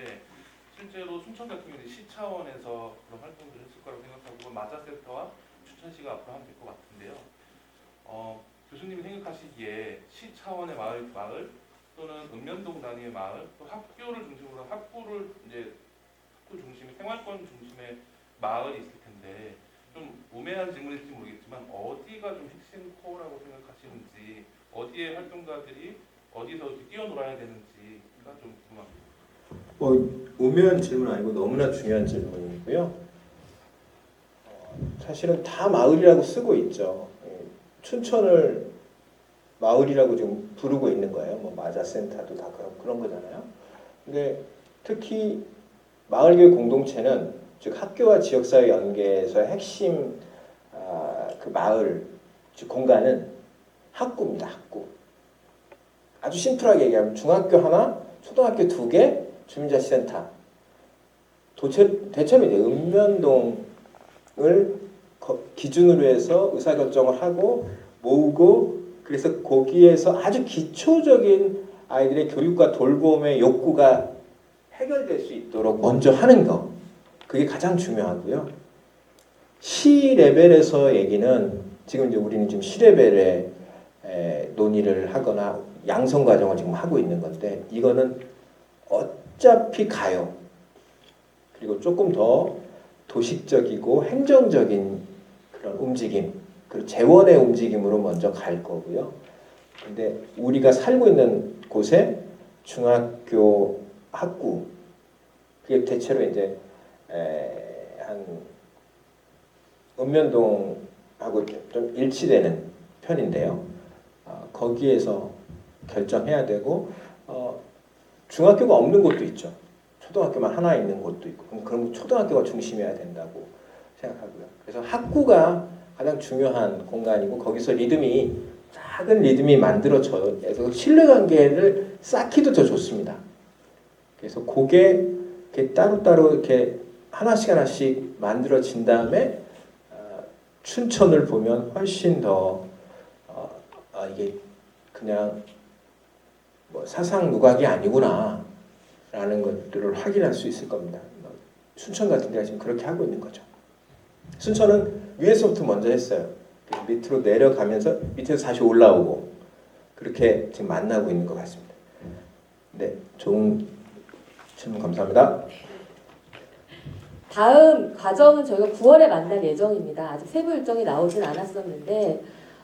실제로 춘천 같은 경우는 시 차원에서 그런 활동들을 했을 거라고 생각하고 마자센터와 춘천시가 앞으로 하면 될 것 같은데요. 교수님이 생각하시기에 시 차원의 마을 또는 읍면동 단위의 마을, 또 학교를 중심으로 학부를 이제 학교 중심의 생활권 중심의 마을이 있을 텐데 좀 우매한 질문일지 모르겠지만 어디가 좀 핵심 코어라고 생각하시는지, 어디에 활동가들이 어디서 이렇게 뛰어놀아야 되는지가 좀 궁금합니다. 우매한 질문 아니고 너무나 중요한 질문이고요. 사실은 다 마을이라고 쓰고 있죠. 춘천을 마을이라고 지금 부르고 있는 거예요. 뭐 마자센터도 다 그런 거잖아요. 근데 특히 마을교육 공동체는 즉 학교와 지역사회 연계에서 핵심 그 마을 즉 공간은 학구입니다. 학구. 아주 심플하게 얘기하면 중학교 하나, 초등학교 2개, 주민자치센터. 대체로 이제 읍면동을 기준으로 해서 의사결정을 하고 모으고, 그래서 거기에서 아주 기초적인 아이들의 교육과 돌봄의 욕구가 해결될 수 있도록 먼저 하는 거, 그게 가장 중요하고요. 시 레벨에서 얘기는 지금 이제 우리는 지금 시 레벨에 논의를 하거나 양성 과정을 지금 하고 있는 건데, 이거는 어차피 가요. 그리고 조금 더 도식적이고 행정적인 그런 움직임, 그리고 재원의 움직임으로 먼저 갈 거고요. 근데 우리가 살고 있는 곳에 중학교 학구, 그게 대체로 이제 한 읍면동하고 좀 일치되는 편인데요. 거기에서 결정해야 되고, 중학교가 없는 곳도 있죠. 초등학교만 하나 있는 곳도 있고, 그럼 초등학교가 중심이어야 된다고 생각하고요. 그래서 학구가 가장 중요한 공간이고, 거기서 작은 리듬이 만들어져요. 그래서 신뢰관계를 쌓기도 더 좋습니다. 그래서 그게 이렇게 따로따로 이렇게 하나씩 만들어진 다음에 춘천을 보면 훨씬 더 이게 그냥 뭐 사상 누각이 아니구나 라는 것들을 확인할 수 있을 겁니다. 춘천 같은 데가 지금 그렇게 하고 있는 거죠. 순천은 위에서부터 먼저 했어요. 밑으로 내려가면서 밑에서 다시 올라오고, 그렇게 지금 만나고 있는 것 같습니다. 네, 좋은 질문 감사합니다. 다음 과정은 저희가 9월에 만날 예정입니다. 아직 세부 일정이 나오진 않았었는데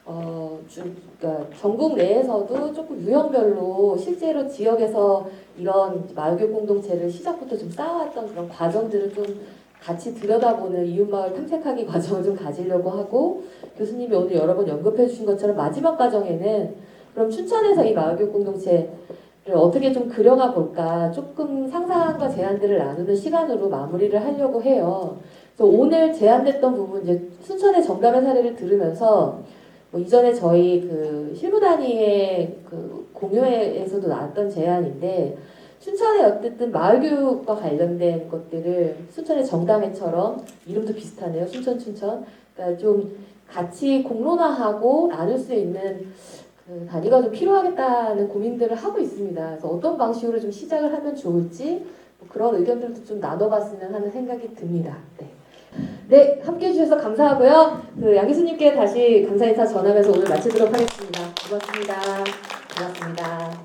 그러니까 전국 내에서도 조금 유형별로 실제로 지역에서 이런 마을교육 공동체를 시작부터 좀 쌓아왔던 그런 과정들을 좀 같이 들여다보는 이웃마을 탐색하기 과정을 좀 가지려고 하고, 교수님이 오늘 여러 번 언급해 주신 것처럼 마지막 과정에는 그럼 춘천에서 이 마을교육 공동체를 어떻게 좀 그려가 볼까, 조금 상상과 제안들을 나누는 시간으로 마무리를 하려고 해요. 그래서 오늘 제안됐던 부분, 이제 순천의 정담의 사례를 들으면서 뭐 이전에 저희 그 실무단위의 그 공유회에서도 나왔던 제안인데, 춘천의 어쨌든 마을교육과 관련된 것들을 순천의 정담회처럼, 이름도 비슷하네요. 춘천. 그러니까 좀 같이 공론화하고 나눌 수 있는 그 단위가 좀 필요하겠다는 고민들을 하고 있습니다. 그래서 어떤 방식으로 좀 시작을 하면 좋을지 뭐 그런 의견들도 좀 나눠봤으면 하는 생각이 듭니다. 네, 함께해 주셔서 감사하고요. 그 양 교수님께 다시 감사 인사 전하면서 오늘 마치도록 하겠습니다. 고맙습니다.